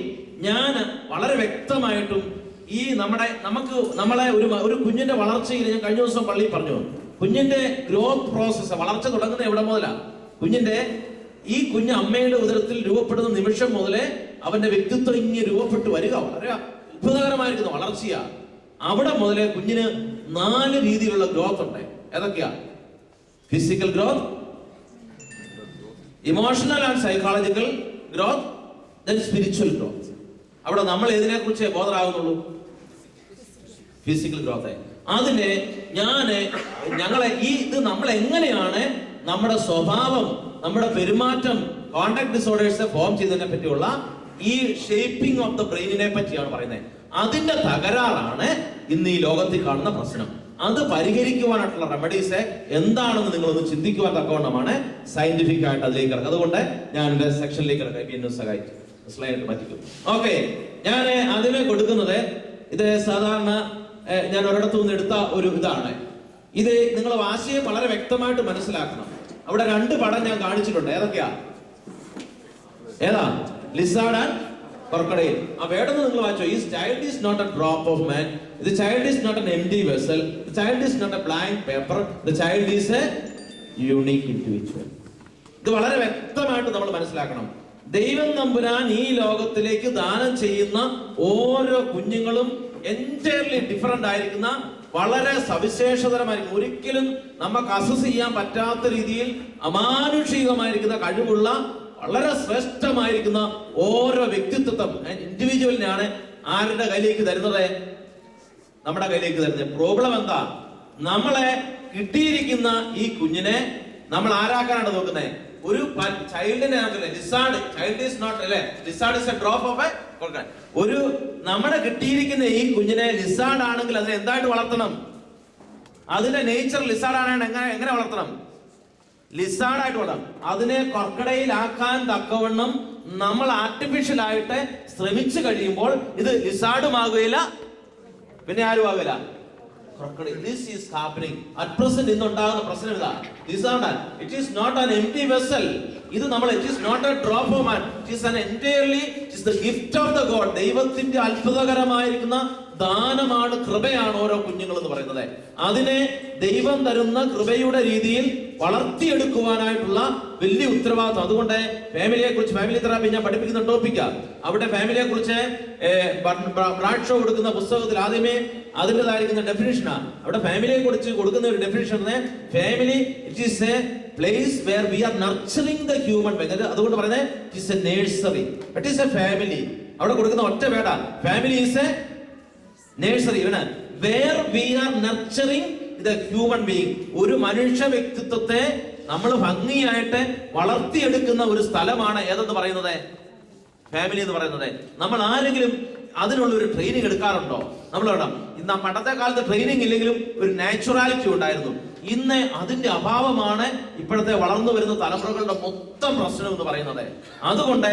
ഞാൻ വളരെ വ്യക്തമായിട്ടും ഈ നമ്മളെ ഒരു കുഞ്ഞിന്റെ വളർച്ചയിൽ ഞാൻ കഴിഞ്ഞ ദിവസം പള്ളിയിൽ പറഞ്ഞു, കുഞ്ഞിന്റെ ഗ്രോത്ത് പ്രോസസ്, വളർച്ച തുടങ്ങുന്ന എവിടെ മുതലാണ്? ഈ കുഞ്ഞ് അമ്മയുടെ ഉദരത്തിൽ രൂപപ്പെടുന്ന നിമിഷം മുതലേ അവന്റെ വ്യക്തിത്വം ഇങ്ങനെ രൂപപ്പെട്ടു വരിക. വളരെ അത്ഭുതകരമായിരിക്കുന്ന വളർച്ചയാ. അവിടെ മുതലേ കുഞ്ഞിന് 4 രീതിയിലുള്ള ഗ്രോത്ത് ഉണ്ട്. ഏതൊക്കെയാ? Physical growth, emotional and psychological growth, then spiritual growth. അവിടെ നമ്മൾ ഏതിനെ കുറിച്ച് ബോധറാകുന്നുള്ളൂ? Physical growth. അതിനെ നമ്മൾ എങ്ങനെയാണ് നമ്മുടെ സ്വഭാവം, നമ്മുടെ പെരുമാറ്റം, കോണ്ടാക്ട് ഡിസോർഡേഴ്സ് ഫോം ചെയ്തതിനെ പറ്റിയുള്ള ഈ ഷേപ്പിംഗ് ഓഫ് ദ ബ്രെയിനിനെ പറ്റിയാണ് പറയുന്നത്. അതിന്റെ തകരാറാണ് ഇന്ന് ഈ ലോകത്തിൽ കാണുന്ന പ്രശ്നം. അത് പരിഹരിക്കുവാനായിട്ടുള്ള റെമഡീസ് എന്താണെന്ന് നിങ്ങളൊന്ന് ചിന്തിക്കുവാൻ തക്കവണ്ണമാണ് സയന്റിഫിക് ആയിട്ട് അതിലേക്ക് കിടക്കുക. അതുകൊണ്ട് ഞാൻ എന്റെ സെക്ഷനിലേക്ക് കിടക്കാം. എന്നെ സഹായിച്ചു സ്ലൈഡ് മാറ്റിക്കും. ഓക്കെ, ഞാൻ അതിന് കൊടുക്കുന്നത് ഇത് സാധാരണ ഞാൻ ഒരിടത്തു നിന്ന് എടുത്ത ഒരു ഇതാണ്. ഇത് നിങ്ങൾ ആശയം വളരെ വ്യക്തമായിട്ട് മനസ്സിലാക്കണം. അവിടെ 2 പടം ഞാൻ കാണിച്ചിട്ടുണ്ട്. ഏതാ? Lizard and crocodile. ആ വേർഡൊന്ന് നിങ്ങൾ വായിച്ചോ. ഈ child is not a drop of man, the child is not an empty vessel, the child is not a blank paper, the child is a unique individual. ഇത് വളരെ വ്യക്തമായിട്ട് നമ്മൾ മനസ്സിലാക്കണം. ദൈവം തമ്പുരാൻ ഈ ലോകത്തിലേക്ക് ദാനം ചെയ്യുന്ന ഓരോ കുഞ്ഞുങ്ങളും എൻറ്റയർലി ഡിഫറന്റ് ആയിരിക്കുന്ന, വളരെ സവിശേഷതരമായിരിക്കും, ഒരിക്കലും നമുക്ക് അസസ് ചെയ്യാൻ പറ്റാത്ത രീതിയിൽ അമാനുഷികമായിരിക്കുന്ന കഴിവുള്ള, വളരെ ശ്രേഷ്ഠമായിരിക്കുന്ന ഓരോ വ്യക്തിത്വം ഇൻഡിവിജ്വലിനാണ് ആരുടെ കയ്യിലേക്ക് തരുന്നത്? നമ്മുടെ കയ്യിലേക്ക് തരുന്നത്. പ്രോബ്ലം എന്താ? നമ്മളെ കിട്ടിയിരിക്കുന്ന ഈ കുഞ്ഞിനെ നമ്മൾ ആരാക്കാനാണ് നോക്കുന്നത്? ഒരു ചൈൽഡിനെ ഒരു നമ്മുടെ കിട്ടിയിരിക്കുന്ന ഈ കുഞ്ഞിനെ ലിസാർഡ് ആണെങ്കിൽ അതിനെ എന്തായിട്ട് വളർത്തണം? അതിന്റെ നേച്ചർ ലിസാർഡ് ആണ്. എങ്ങനെ വളർത്തണം? ലിസാർഡ് ആയിട്ട് വളർത്തണം. അതിനെ ക്രൊക്കഡൈലാക്കാൻ തക്കവണ്ണം നമ്മൾ ആർട്ടിഫിഷ്യൽ ആയിട്ട് ശ്രമിച്ചു കഴിയുമ്പോൾ ഇത് ലിസാർഡും ആകുകയില്ല, പിന്നെ ആരും ആകില്ല. This is happening at present. ഇന്നുണ്ടാകുന്ന പ്രശ്നം ഇതാ. It is not an empty vessel. ഇത് നമ്മൾ it is not a drop of man. It is an entirely, it is the gift of the God. ദൈവത്തിന്റെ അത്ഭുതകരമായിരിക്കുന്ന ദാനമാണ്, കൃപയാണ് ഓരോ കുഞ്ഞുങ്ങൾ എന്ന് പറയുന്നത്. അതിനെ ദൈവം തരുന്ന കൃപയുടെ രീതിയിൽ വളർത്തിയെടുക്കുവാനായിട്ടുള്ള വലിയ ഉത്തരവാദിത്വം. അതുകൊണ്ട് ഫാമിലിയെ കുറിച്ച്, ഫാമിലി തെറാപ്പി ഞാൻ പഠിപ്പിക്കുന്ന ടോപ്പിക്കാണ്. അവിടെ ഫാമിലിയെ കുറിച്ച് ബ്രാഡ് ഷോ കൊടുക്കുന്ന പുസ്തകത്തിൽ ആദ്യമേ അതിൻ്റെതായിരിക്കുന്ന ഡെഫിനിഷനാണ്. അവിടെ ഫാമിലിയെ കുറിച്ച് കൊടുക്കുന്ന ഒരു definition, family it is a place where we are nurturing the human being. അതുകൊണ്ട് പറയുന്നത് it is a nursery. It is a family. അവിടെ കൊടുക്കുന്ന ഒറ്റ വേർഡാ, family is a nursery where we are nurturing the human being. ഒരു മനുഷ്യ വ്യക്തിത്വത്തെ നമ്മൾ ഭംഗിയായിട്ട് വളർത്തിയെടുക്കുന്ന ഒരു സ്ഥലമാണ് ഏതെന്ന് പറയുന്നത്, ഫാമിലി എന്ന് പറയുന്നത്. നമ്മൾ ആരെങ്കിലും അതിനുള്ള ഒരു ട്രെയിനിങ് എടുക്കാറുണ്ടോ? നമ്മൾ വേണം. ഇന്ന് പണ്ടത്തെ കാലത്ത് ട്രെയിനിങ് ഇല്ലെങ്കിലും ഒരു നാച്ചുറാലിറ്റി ഉണ്ടായിരുന്നു. ഇന്ന് അതിന്റെ അഭാവമാണ് ഇപ്പോഴത്തെ വളർന്നു വരുന്ന തലമുറകളുടെ മൊത്തം പ്രശ്നം എന്ന് പറയുന്നത്. അതുകൊണ്ട്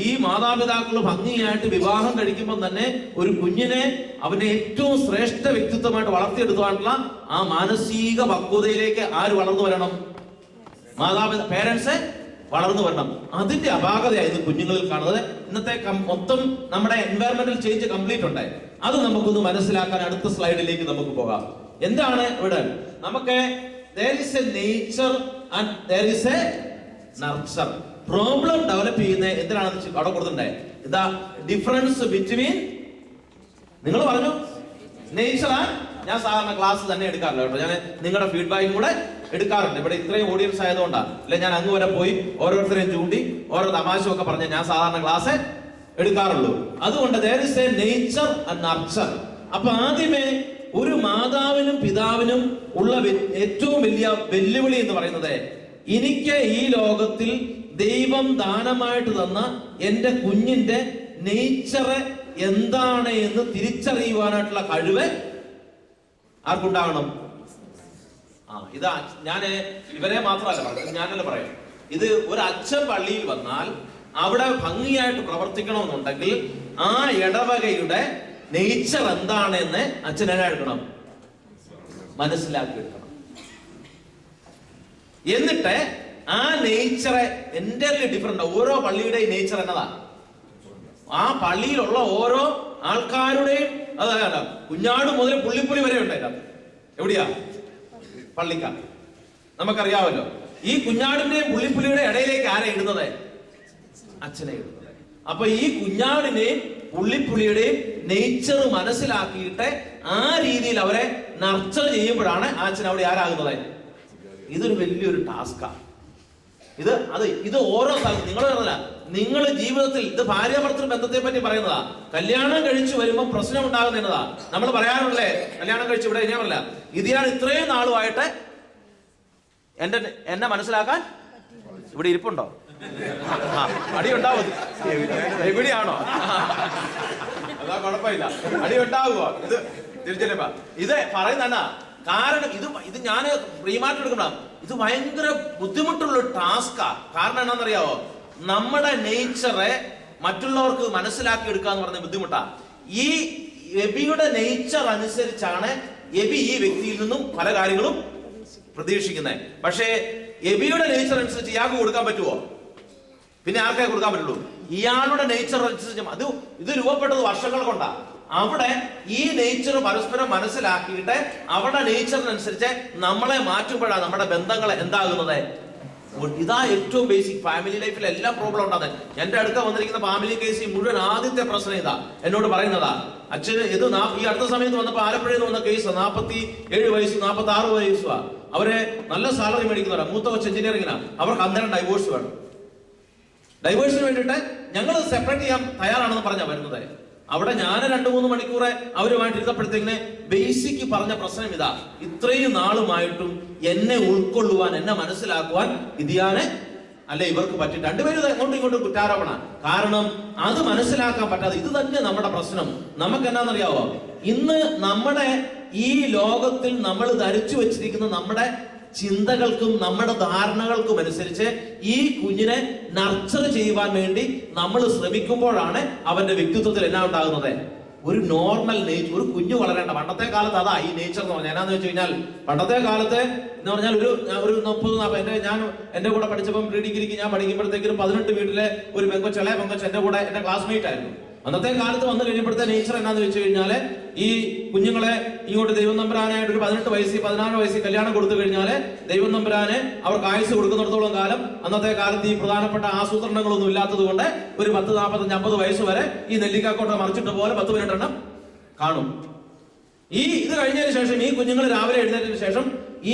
ഈ മാതാപിതാക്കൾ ഭംഗിയായിട്ട് വിവാഹം കഴിക്കുമ്പോൾ തന്നെ ഒരു കുഞ്ഞിനെ അവന്റെ ഏറ്റവും ശ്രേഷ്ഠ വ്യക്തിത്വമായിട്ട് വളർത്തിയെടുക്കാനുള്ള ആ മാനസിക പക്വതയിലേക്ക് ആര് വളർന്നു വരണം? പേരൻസ് വളർന്നു വരണം. അതിന്റെ അപാകതയായിരുന്നു കുഞ്ഞുങ്ങളിൽ കാണുന്നത്. ഇന്നത്തെ മൊത്തം നമ്മുടെ എൻവയറമെന്റൽ ചേഞ്ച് കംപ്ലീറ്റ് ഉണ്ടായി. അത് നമുക്കൊന്ന് മനസ്സിലാക്കാൻ അടുത്ത സ്ലൈഡിലേക്ക് നമുക്ക് പോകാം. എന്താണ് ഇവിടെ? നമുക്ക് there is a nature and there is a nurture. Problem develop ചെയ്യുന്ന എന്തിനാണ് അവിടെ കൊടുത്തിട്ടുണ്ടേ? ഇതാ ഡിഫറൻസ് ബിറ്റ്വീൻ, നിങ്ങൾ പറഞ്ഞു നേച്ചർ ആൻഡ്. ഞാൻ സാധാരണ ക്ലാസ് തന്നെ എടുക്കാറില്ല കേട്ടോ, ഞാൻ നിങ്ങളുടെ ഫീഡ്ബാക്കും കൂടെ എടുക്കാറുണ്ട്. ഇവിടെ ഇത്രയും ഓഡിയൻസ് ആയതുകൊണ്ടാണ്. അല്ലെ ഞാൻ അങ്ങ് വരെ പോയി ഓരോരുത്തരെയും ചൂണ്ടി ഓരോ തമാശയൊക്കെ പറഞ്ഞ് ഞാൻ സാധാരണ ക്ലാസ് എടുക്കാറുള്ളൂ. അതുകൊണ്ട് there is a nature and nurture. അപ്പൊ ആദ്യമേ ഒരു മാതാവിനും പിതാവിനും ഉള്ള ഏറ്റവും വലിയ വെല്ലുവിളി എന്ന് പറയുന്നത്, എനിക്ക് ഈ ലോകത്തിൽ ദൈവം ദാനമായിട്ട് തന്ന എന്റെ കുഞ്ഞിന്റെ നേച്ചർ എന്താണ് എന്ന് തിരിച്ചറിയുവാനായിട്ടുള്ള കഴിവ് ആർക്കുണ്ടാകണം? ഇതാ ഞാന് ഇവരെ മാത്രമല്ല പറയുന്നത്, ഞാനല്ല പറയാം. ഇത് ഒരു അച്ഛൻ പള്ളിയിൽ വന്നാൽ അവിടെ ഭംഗിയായിട്ട് പ്രവർത്തിക്കണമെന്നുണ്ടെങ്കിൽ ആ ഇടവകയുടെ നേച്ചർ എന്താണെന്ന് അച്ഛൻ എന്നാ എടുക്കണം? മനസ്സിലാക്കി എടുക്കണം. എന്നിട്ട് ആ നേച്ചറെ എൻ്റർലി ഡിഫറെന്റ്. ഓരോ പള്ളിയുടെയും നേച്ചർ എന്നതാ. ആ പള്ളിയിലുള്ള ഓരോ ആൾക്കാരുടെയും അതല്ല, കുഞ്ഞാട് മുതൽ പുള്ളിപ്പുലി വരെ ഉണ്ട് അതിനകത്ത്. എവിടെയാ? പള്ളിക്ക. നമുക്കറിയാമല്ലോ. ഈ കുഞ്ഞാടിന്റെയും പുള്ളിപ്പുലിയുടെ ഇടയിലേക്ക് ആരെ ഇടുന്നത്? അച്ഛനെ ഇടുന്നത്. അപ്പൊ ഈ കുഞ്ഞാടിനെയും പുള്ളിപ്പുലിയുടെയും നേച്ചർ മനസ്സിലാക്കിയിട്ട് ആ രീതിയിൽ അവരെ നർച്ചർ ചെയ്യുമ്പോഴാണ് ആ അച്ഛൻ അവിടെ ആരാകുന്നത്. ഇതൊരു വലിയൊരു ടാസ്കാണ്. ഇത് ഓരോ സ്ഥലത്തും നിങ്ങൾ പറഞ്ഞല്ല, നിങ്ങൾ ജീവിതത്തിൽ ഇത് ഭാര്യാഭർത്തൃ ബന്ധത്തെ പറ്റി പറയുന്നതാ. കല്യാണം കഴിച്ചു വരുമ്പോൾ പ്രശ്നം ഉണ്ടാകുന്ന എന്നതാ നമ്മൾ പറയാറുള്ളേ. കല്യാണം കഴിച്ച് ഇവിടെ ഇനിയാ പറയില്ല, ഇത് ഞാൻ ഇത്രയും നാളുമായിട്ട് എന്നെ മനസ്സിലാക്കാൻ ഇവിടെ ഇരിപ്പുണ്ടോ? അടി ഉണ്ടാവും. എവിടെയാണോ? അതാ കുഴപ്പമില്ല, അടി ഉണ്ടാവുക. ഇത് തിരിച്ചല്ലപ്പാ ഇത് പറയുന്ന കാരണം ഇത് ഞാൻ ഫ്രീമായിട്ട് എടുക്കണം. ഇത് ഭയങ്കര ബുദ്ധിമുട്ടുള്ള ടാസ്കാ. കാരണം എന്താണെന്നറിയാവോ? നമ്മുടെ നേച്ചറെ മറ്റുള്ളവർക്ക് മനസ്സിലാക്കി എടുക്കുക എന്ന് പറഞ്ഞ ബുദ്ധിമുട്ടാ. ഈ എബിയുടെ നേച്ചർ അനുസരിച്ചാണ് എബി ഈ വ്യക്തിയിൽ നിന്നും പല കാര്യങ്ങളും പ്രതീക്ഷിക്കുന്നത്. പക്ഷേ എബിയുടെ നേച്ചർ അനുസരിച്ച് ഇയാൾക്ക് കൊടുക്കാൻ പറ്റുമോ? പിന്നെ ആർക്കേ കൊടുക്കാൻ പറ്റുള്ളൂ? ഇയാളുടെ നേച്ചർ അനുസരിച്ച്. ഇത് രൂപപ്പെട്ടത് വർഷങ്ങൾ കൊണ്ടാ. അവിടെ ഈ നേച്ചർ പരസ്പരം മനസ്സിലാക്കിയിട്ട് അവിടെ നേച്ചറിനനുസരിച്ച് നമ്മളെ മാറ്റുമ്പോഴാണ് നമ്മുടെ ബന്ധങ്ങൾ എന്താകുന്നത്. ഇതാ ഏറ്റവും ബേസിക്. ഫാമിലി ലൈഫിൽ എല്ലാ പ്രോബ്ലം ഉണ്ടാകുന്നത്. എന്റെ അടുക്ക വന്നിരിക്കുന്ന ഫാമിലി കേസിൽ മുഴുവൻ ആദ്യത്തെ പ്രശ്നം ഇതാ എന്നോട് പറയുന്നതാ. അച്ഛന് ഇത് ഈ അടുത്ത സമയത്ത് വന്നപ്പോ ആലപ്പുഴയിൽ നിന്ന് വന്ന കേസ് 47 വയസ്സ് 46 വയസ്സാ. അവരെ നല്ല സാലറി മേടിക്കുന്നവരാ. മൂത്ത കൊച്ച് എഞ്ചിനീയറിംഗിനാ. അവർക്ക് അന്നേരം ഡൈവോഴ്സ് വേണം. ഡൈവേഴ്സിന് വേണ്ടിയിട്ട് ഞങ്ങൾ സെപ്പറേറ്റ് ചെയ്യാൻ തയ്യാറാണെന്ന് പറഞ്ഞാ വരുന്നത്. അവിടെ ഞാൻ 2-3 മണിക്കൂറെ അവരുമായിട്ട് ഇരുന്നപ്പോഴത്തേക്കിന് ബേസിക് പറഞ്ഞ പ്രശ്നം ഇതാ. ഇത്രയും നാളുമായിട്ടും എന്നെ ഉൾക്കൊള്ളുവാൻ, എന്നെ മനസ്സിലാക്കുവാൻ ഇതിയാനെ അല്ലെ ഇവർക്ക് പറ്റി. രണ്ടുപേരും അങ്ങോട്ടും ഇങ്ങോട്ടും കുറ്റാരോപണ. കാരണം അത് മനസ്സിലാക്കാൻ പറ്റാതെ. ഇത് തന്നെ നമ്മുടെ പ്രശ്നം. നമുക്ക് എന്നാന്നറിയാവോ? ഇന്ന് നമ്മുടെ ഈ ലോകത്തിൽ നമ്മൾ ധരിച്ചു വെച്ചിരിക്കുന്ന നമ്മുടെ ചിന്തകൾക്കും നമ്മുടെ ധാരണകൾക്കും അനുസരിച്ച് ഈ കുഞ്ഞിനെ നർച്ചർ ചെയ്യുവാൻ വേണ്ടി നമ്മൾ ശ്രമിക്കുമ്പോഴാണ് അവന്റെ വ്യക്തിത്വത്തിൽ എന്നാ ഉണ്ടാകുന്നത്? ഒരു നോർമൽ നേച്ചർ. ഒരു കുഞ്ഞു വളരേണ്ട പണ്ടത്തെ കാലത്ത് അതാ ഈ നേച്ചർ എന്ന് പറഞ്ഞാൽ. എന്നാന്ന് വെച്ച് കഴിഞ്ഞാൽ പണ്ടത്തെ കാലത്ത് എന്ന് പറഞ്ഞാൽ ഒരു 30-40 ഞാൻ എന്റെ കൂടെ പഠിച്ചപ്പം പ്രീ ഡിഗ്രിക്ക് ഞാൻ പഠിക്കുമ്പോഴത്തേക്കും 18 വീട്ടിലെ ഒരു പെങ്കൊച്ച്, ഇളയ പെങ്കൊച്ച് എന്റെ കൂടെ എന്റെ ക്ലാസ്മേറ്റ് ആയിരുന്നു. അന്നത്തെ കാലത്ത് വന്നു കഴിഞ്ഞപ്പോഴത്തെ നേച്ചർ എന്നാന്ന് വെച്ച് കഴിഞ്ഞാല് ഈ കുഞ്ഞുങ്ങളെ ഇങ്ങോട്ട് ദൈവം നമ്പരാനായിട്ട് ഒരു 18 വയസ്സിൽ 16 വയസ്സിൽ കല്യാണം കൊടുത്തു കഴിഞ്ഞാല് ദൈവം നമ്പരാന് അവർക്ക് ആയുസ് കൊടുക്കുന്നിടത്തോളം കാലം അന്നത്തെ കാലത്ത് ഈ പ്രധാനപ്പെട്ട ആസൂത്രണങ്ങളൊന്നും ഇല്ലാത്തത് കൊണ്ട് ഒരു 10, 40, 50 വയസ്സ് വരെ ഈ നെല്ലിക്കാക്കോട്ട മറിച്ചിട്ട് പോലെ 10-12 എണ്ണം കാണും. ഇത് കഴിഞ്ഞതിന് ശേഷം ഈ കുഞ്ഞുങ്ങൾ രാവിലെ എഴുന്നേറ്റതിന് ശേഷം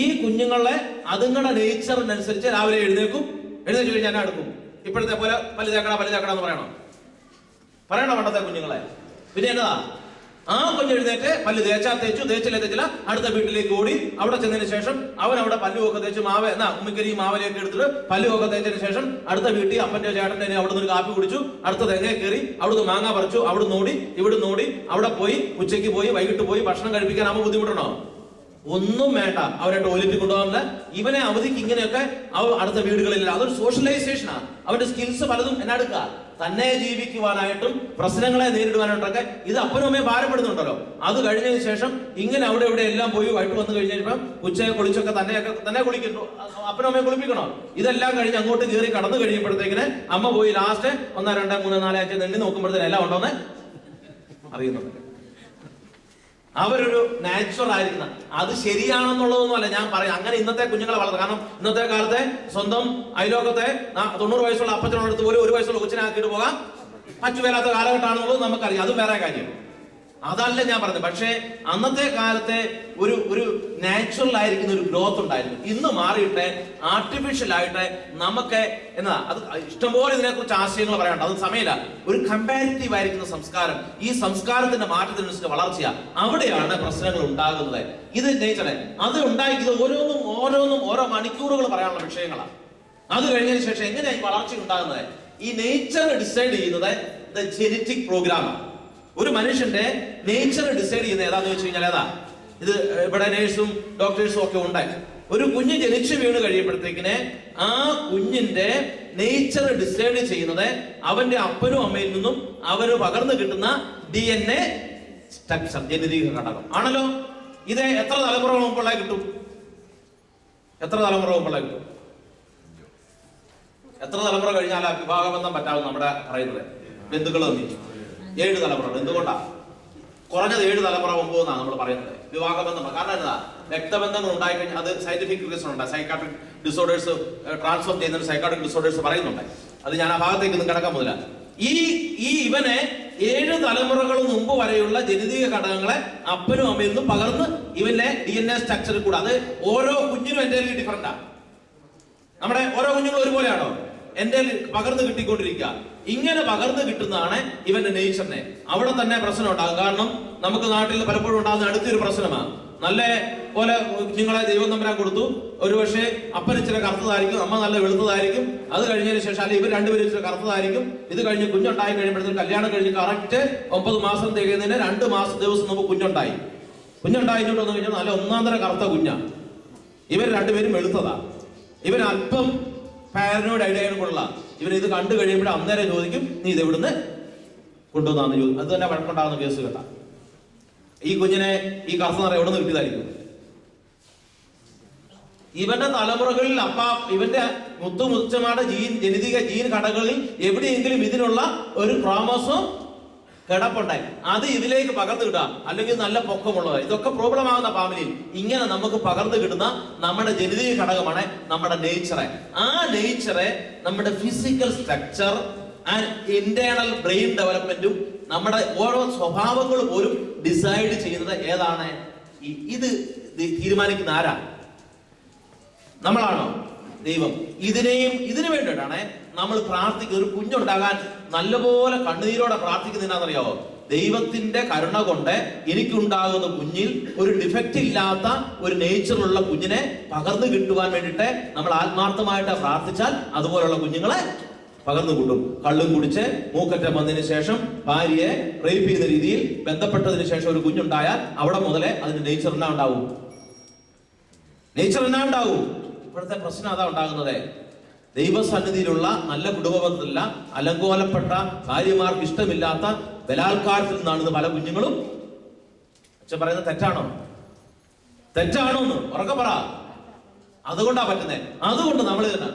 ഈ കുഞ്ഞുങ്ങളെ അതുങ്ങളുടെ നേച്ചറിനനുസരിച്ച് രാവിലെ എഴുന്നേറ്റ് കഴിഞ്ഞാൽ എടുക്കും. ഇപ്പോഴത്തെ പോലെ പല്ല് തേക്കട എന്ന് പറയണോ? പണ്ടത്തെ കുഞ്ഞുങ്ങളെ. പിന്നെ എന്നതാ ആ കുഞ്ഞ് എഴുന്നേറ്റ് പല്ല് തേച്ചില്ല അടുത്ത വീട്ടിലേക്ക് ഓടി. അവിടെ ചെന്നതിന് ശേഷം അവൻ അവിടെ പല്ലുമൊക്കെ തേച്ച് ഉമ്മിക്കരി മാവലയൊക്കെ എടുത്തിട്ട് പല്ലുമൊക്കെ തേച്ചതിന് ശേഷം അടുത്ത വീട്ടിൽ അപ്പന്റെ ചേട്ടന്റെ അവിടെ നിന്ന് ഒരു കാപ്പി കുടിച്ചു. അടുത്ത തെങ്ങ കയറി അവിടുന്ന് മാങ്ങ പറിച്ചു. അവിടുന്ന് ഓടി ഇവിടുന്ന് ഓടി അവിടെ പോയി. ഉച്ചയ്ക്ക് പോയി വൈകിട്ട് പോയി. ഭക്ഷണം കഴിപ്പിക്കാൻ ആവുമ്പോൾ ബുദ്ധിമുട്ടണോ? ഒന്നും വേണ്ട. അവരെ ടോയ്ലറ്റിൽ കൊണ്ടുപോകാനില്ല. ഇവനെ അവധിക്ക് ഇങ്ങനെയൊക്കെ അടുത്ത വീടുകളില്ല. അതൊരു സോഷ്യലൈസേഷനാണ്. അവന്റെ സ്കിൽസ് പലതും എടുക്കുക. തന്നെ ജീവിക്കുവാനായിട്ടും പ്രശ്നങ്ങളെ നേരിടുവാനായിട്ടൊക്കെ ഇത് അപ്പനും അമ്മയും ഭാരപ്പെടുന്നുണ്ടല്ലോ. അത് കഴിഞ്ഞതിന് ശേഷം ഇങ്ങനെ അവിടെ ഇവിടെ എല്ലാം പോയി വൈകിട്ട് വന്നു കഴിഞ്ഞപ്പം ഉച്ചയെ കുളിച്ചൊക്കെ തന്നെ കുളിക്കുന്നു. അപ്പനും അമ്മയെ കുളിപ്പിക്കണോ? ഇതെല്ലാം കഴിഞ്ഞ് അങ്ങോട്ട് കയറി കടന്നു കഴിയുമ്പോഴത്തേക്കിന് അമ്മ പോയി ലാസ്റ്റ് 1 2 3 4 5 നെണ്ണി നോക്കുമ്പോഴത്തേന് എല്ലാം ഉണ്ടോന്ന് അറിയുന്നുണ്ട്. അവരൊരു നാച്ചുറൽ ആയിരിക്കുന്ന അത് ശരിയാണെന്നുള്ളതൊന്നും അല്ല ഞാൻ പറയാം. അങ്ങനെ ഇന്നത്തെ കുഞ്ഞുങ്ങളെ വളർത്തുക. കാരണം ഇന്നത്തെ കാലത്തെ സ്വന്തം അയലോകത്തെ 90 വയസ്സുള്ള അപ്പച്ചനോടടുത്ത് പോലും 1 വയസ്സുള്ള കൊച്ചിനാക്കിയിട്ട് പോകാൻ പറ്റുവേലാത്ത കാലഘട്ടമാണെന്നുള്ളത് നമുക്കറിയാം. അത് വേറെ കാര്യം. അതല്ല ഞാൻ പറഞ്ഞത്. പക്ഷേ അന്നത്തെ കാലത്തെ ഒരു നാച്ചുറൽ ആയിരിക്കുന്ന ഒരു ഗ്രോത്ത് ഉണ്ടായിരുന്നു. ഇന്ന് മാറിയിട്ട് ആർട്ടിഫിഷ്യൽ ആയിട്ട് നമുക്ക് അത് ഇഷ്ടംപോലെ ഇതിനെക്കുറിച്ച് ആശയങ്ങൾ പറയാനുണ്ട്. അത് സമയമില്ല. ഒരു കമ്പാരിറ്റീവ് ആയിരിക്കുന്ന സംസ്കാരം, ഈ സംസ്കാരത്തിന്റെ മാറ്റത്തിനനുസരിച്ച് വളർച്ചയാ. അവിടെയാണ് പ്രശ്നങ്ങൾ ഉണ്ടാകുന്നത്. ഇത് നേച്ചറെ അത് ഉണ്ടാക്കിയത് ഓരോന്നും ഓരോ മണിക്കൂറുകൾ പറയാനുള്ള വിഷയങ്ങളാണ്. അത് കഴിഞ്ഞതിന് ശേഷം എങ്ങനെയാണ് ഈ വളർച്ച ഉണ്ടാകുന്നത്? ഈ നേച്ചർ ഡിസൈഡ് ചെയ്യുന്നത് ജെനറ്റിക് പ്രോഗ്രാമാണ്. ഒരു മനുഷ്യന്റെ നേച്ചർ ഡിസൈഡ് ചെയ്യുന്നത് ഏതാന്ന് വെച്ച് കഴിഞ്ഞാൽ ഇത് ഇവിടെ നേഴ്സും ഡോക്ടേഴ്സും ഒക്കെ ഉണ്ട്. ഒരു കുഞ്ഞ് ജനിച്ചു വീണ് കഴിയുമ്പോഴത്തേക്കിന് ആ കുഞ്ഞിന്റെ നേച്ചർ ഡിസൈഡ് ചെയ്യുന്നത് അവന്റെ അപ്പനും അമ്മയിൽ നിന്നും അവന് പകർന്നു കിട്ടുന്ന DNA സ്ട്രക്ചർ, ജനിതക ഘടകം ആണല്ലോ. ഇത് എത്ര തലമുറ മുമ്പുള്ള കിട്ടും? എത്ര തലമുറ മുമ്പുള്ള കിട്ടും? എത്ര തലമുറ കഴിഞ്ഞാൽ വിവാഹബന്ധം പറ്റാവും? നമ്മുടെ പറയുന്നത് ബന്ധുക്കൾ തമ്മിൽ 7 തലമുറ. എന്തുകൊണ്ടാ? കുറഞ്ഞത് 7 തലമുറ മുമ്പ് എന്നാണ് നമ്മൾ പറയുന്നത് വിവാഹബന്ധം. കാരണം എന്താ? രക്തബന്ധങ്ങൾ ഉണ്ടായിക്കഴിഞ്ഞാൽ അത് സയന്റിഫിക് റീസൺ ഉണ്ട്. സൈക്കാട്രിക് ഡിസോർഡേഴ്സ് ട്രാൻസ്ഫോം ചെയ്യുന്ന സൈക്കാട്രിക് ഡിസോർഡേഴ്സ് പറയുന്നുണ്ട്. അത് ഞാൻ ആ ഭാഗത്തേക്ക് ഒന്നും കിടക്കാൻ പോകില്ല. ഇവനെ 7 തലമുറകൾ മുമ്പ് വരെയുള്ള ജനിതക ഘടകങ്ങളെ അപ്പനും അമ്മയിൽ നിന്നും പകർന്ന് ഇവന്റെ DNA സ്ട്രക്ചറിൽ കൂടെ. അത് ഓരോ കുഞ്ഞിനും എന്റെ ഡിഫറൻറ്റാ. നമ്മുടെ ഓരോ കുഞ്ഞുങ്ങളും ഒരുപോലെയാണോ? എന്റെ പകർന്ന് കിട്ടിക്കൊണ്ടിരിക്കുക. ഇങ്ങനെ പകർന്ന് കിട്ടുന്നതാണ് ഇവന്റെ നേച്ചറിനെ. അവിടെ തന്നെ പ്രശ്നം ഉണ്ടാകും. കാരണം നമുക്ക് നാട്ടിൽ പലപ്പോഴും ഉണ്ടാകുന്ന അടുത്തൊരു പ്രശ്നമാണ്. നല്ല പോലെ കുഞ്ഞുങ്ങളെ ദൈവം തമ്പുരാൻ കൊടുത്തു. ഒരു പക്ഷേ അപ്പൻ ഇച്ചിരി കറുത്തതായിരിക്കും, അമ്മ നല്ല വെളുത്തതായിരിക്കും. അത് കഴിഞ്ഞതിന് ശേഷം അല്ലെങ്കിൽ ഇവർ രണ്ടുപേരും ഇച്ചിരി കറുത്തതായിരിക്കും. ഇത് കഴിഞ്ഞ് കുഞ്ഞുണ്ടായി കഴിയുമ്പോഴത്തേക്കും കല്യാണം കഴിഞ്ഞ് കറക്റ്റ് 9 മാസം തികയുന്നതിന് 2 ദിവസം മുമ്പ് കുഞ്ഞുണ്ടായി. കുഞ്ഞുണ്ടായിട്ടോട്ട് വന്നു കഴിഞ്ഞാൽ നല്ല ഒന്നാന്തര കറുത്ത കുഞ്ഞാണ്. ഇവർ രണ്ടുപേരും വെളുത്തതാ. ഇവർ അല്പം പാരനോയിഡ് ഐഡിയയും കൊള്ള. ഇവർ ഇത് കണ്ടു കഴിയുമ്പോൾ അന്നേരം ചോദിക്കും, നീ ഇത് എവിടുന്ന് കൊണ്ടുവന്നാന്ന് ചോദിക്കും. അത് തന്നെ വഴക്കുണ്ടാകുന്ന കേസ് കേട്ടാ. ഈ കുഞ്ഞിനെ ഈ കറുത്ത നിറം എവിടെ നിന്ന് കിട്ടിയതായിരിക്കും? ഇവന്റെ തലമുറകളിൽ ഇവന്റെ മുത്തുമുത്തച്ഛന്മാരുടെ ജനിതക ജീൻ ഘടകങ്ങളിൽ എവിടെയെങ്കിലും ഇതിനുള്ള ഒരു ക്രോമോസോം കിടപ്പുണ്ടായി. അത് ഇതിലേക്ക് പകർന്നു കിട്ടുക. അല്ലെങ്കിൽ നല്ല പൊക്കമുള്ളത്. ഇതൊക്കെ പ്രോബ്ലം ആകുന്ന ഫാമിലിയിൽ ഇങ്ങനെ നമുക്ക് പകർന്നു കിട്ടുന്ന നമ്മുടെ ജനിതക ഘടകമാണ് നമ്മുടെ നേച്ചറെ. ആ നേച്ചറെ നമ്മുടെ physical structure and internal brain ഡെവലപ്മെന്റും നമ്മുടെ ഓരോ സ്വഭാവങ്ങൾ പോലും ഡിസൈഡ് ചെയ്യുന്നത് ഏതാണ്? ഇത് തീരുമാനിക്കുന്ന ആരാ? നമ്മളാണോ? ദൈവം. ഇതിനു വേണ്ടിയിട്ടാണ് നമ്മൾ പ്രാർത്ഥിക്കുക. ഒരു കുഞ്ഞുണ്ടാകാൻ നല്ലപോലെ കണ്ണുനീരോടെ പ്രാർത്ഥിക്കുന്നതിനാണെന്നറിയാവോ? ദൈവത്തിന്റെ കരുണ കൊണ്ട് എനിക്കുണ്ടാകുന്ന കുഞ്ഞിൽ ഒരു ഡിഫക്റ്റ് ഇല്ലാത്ത ഒരു നേച്ചറുള്ള കുഞ്ഞിനെ പകർന്നു കിട്ടുവാൻ വേണ്ടിയിട്ട് നമ്മൾ ആത്മാർത്ഥമായിട്ട് പ്രാർത്ഥിച്ചാൽ അതുപോലുള്ള കുഞ്ഞുങ്ങളെ പകർന്നു കൂട്ടും. കള്ളും കുടിച്ച് മൂക്കറ്റം വന്നതിന് ശേഷം ഭാര്യയെ റേപ്പ് ചെയ്യുന്ന രീതിയിൽ ബന്ധപ്പെട്ടതിന് ശേഷം ഒരു കുഞ്ഞുണ്ടായാൽ അവിടെ മുതലേ അതിന്റെ നേച്ചർ എന്നാ ഉണ്ടാവും? നേച്ചർ എന്നാ ഉണ്ടാവും? ഇപ്പോഴത്തെ പ്രശ്നം അതാ ഉണ്ടാകുന്നത്. ദൈവസന്നിധിയിലുള്ള നല്ല കുടുംബത്തിലുള്ള അലങ്കോലപ്പെട്ട ഭാര്യമാർക്ക് ഇഷ്ടമില്ലാത്ത ബലാത്കാരത്തിൽ നിന്നാണ് പല കുഞ്ഞുങ്ങളും. അച്ഛൻ പറയുന്നത് തെറ്റാണോ? തെറ്റാണോന്ന് ഉറക്കെ പറ. അതുകൊണ്ടാ പറ്റുന്നത്. അതുകൊണ്ട് നമ്മൾ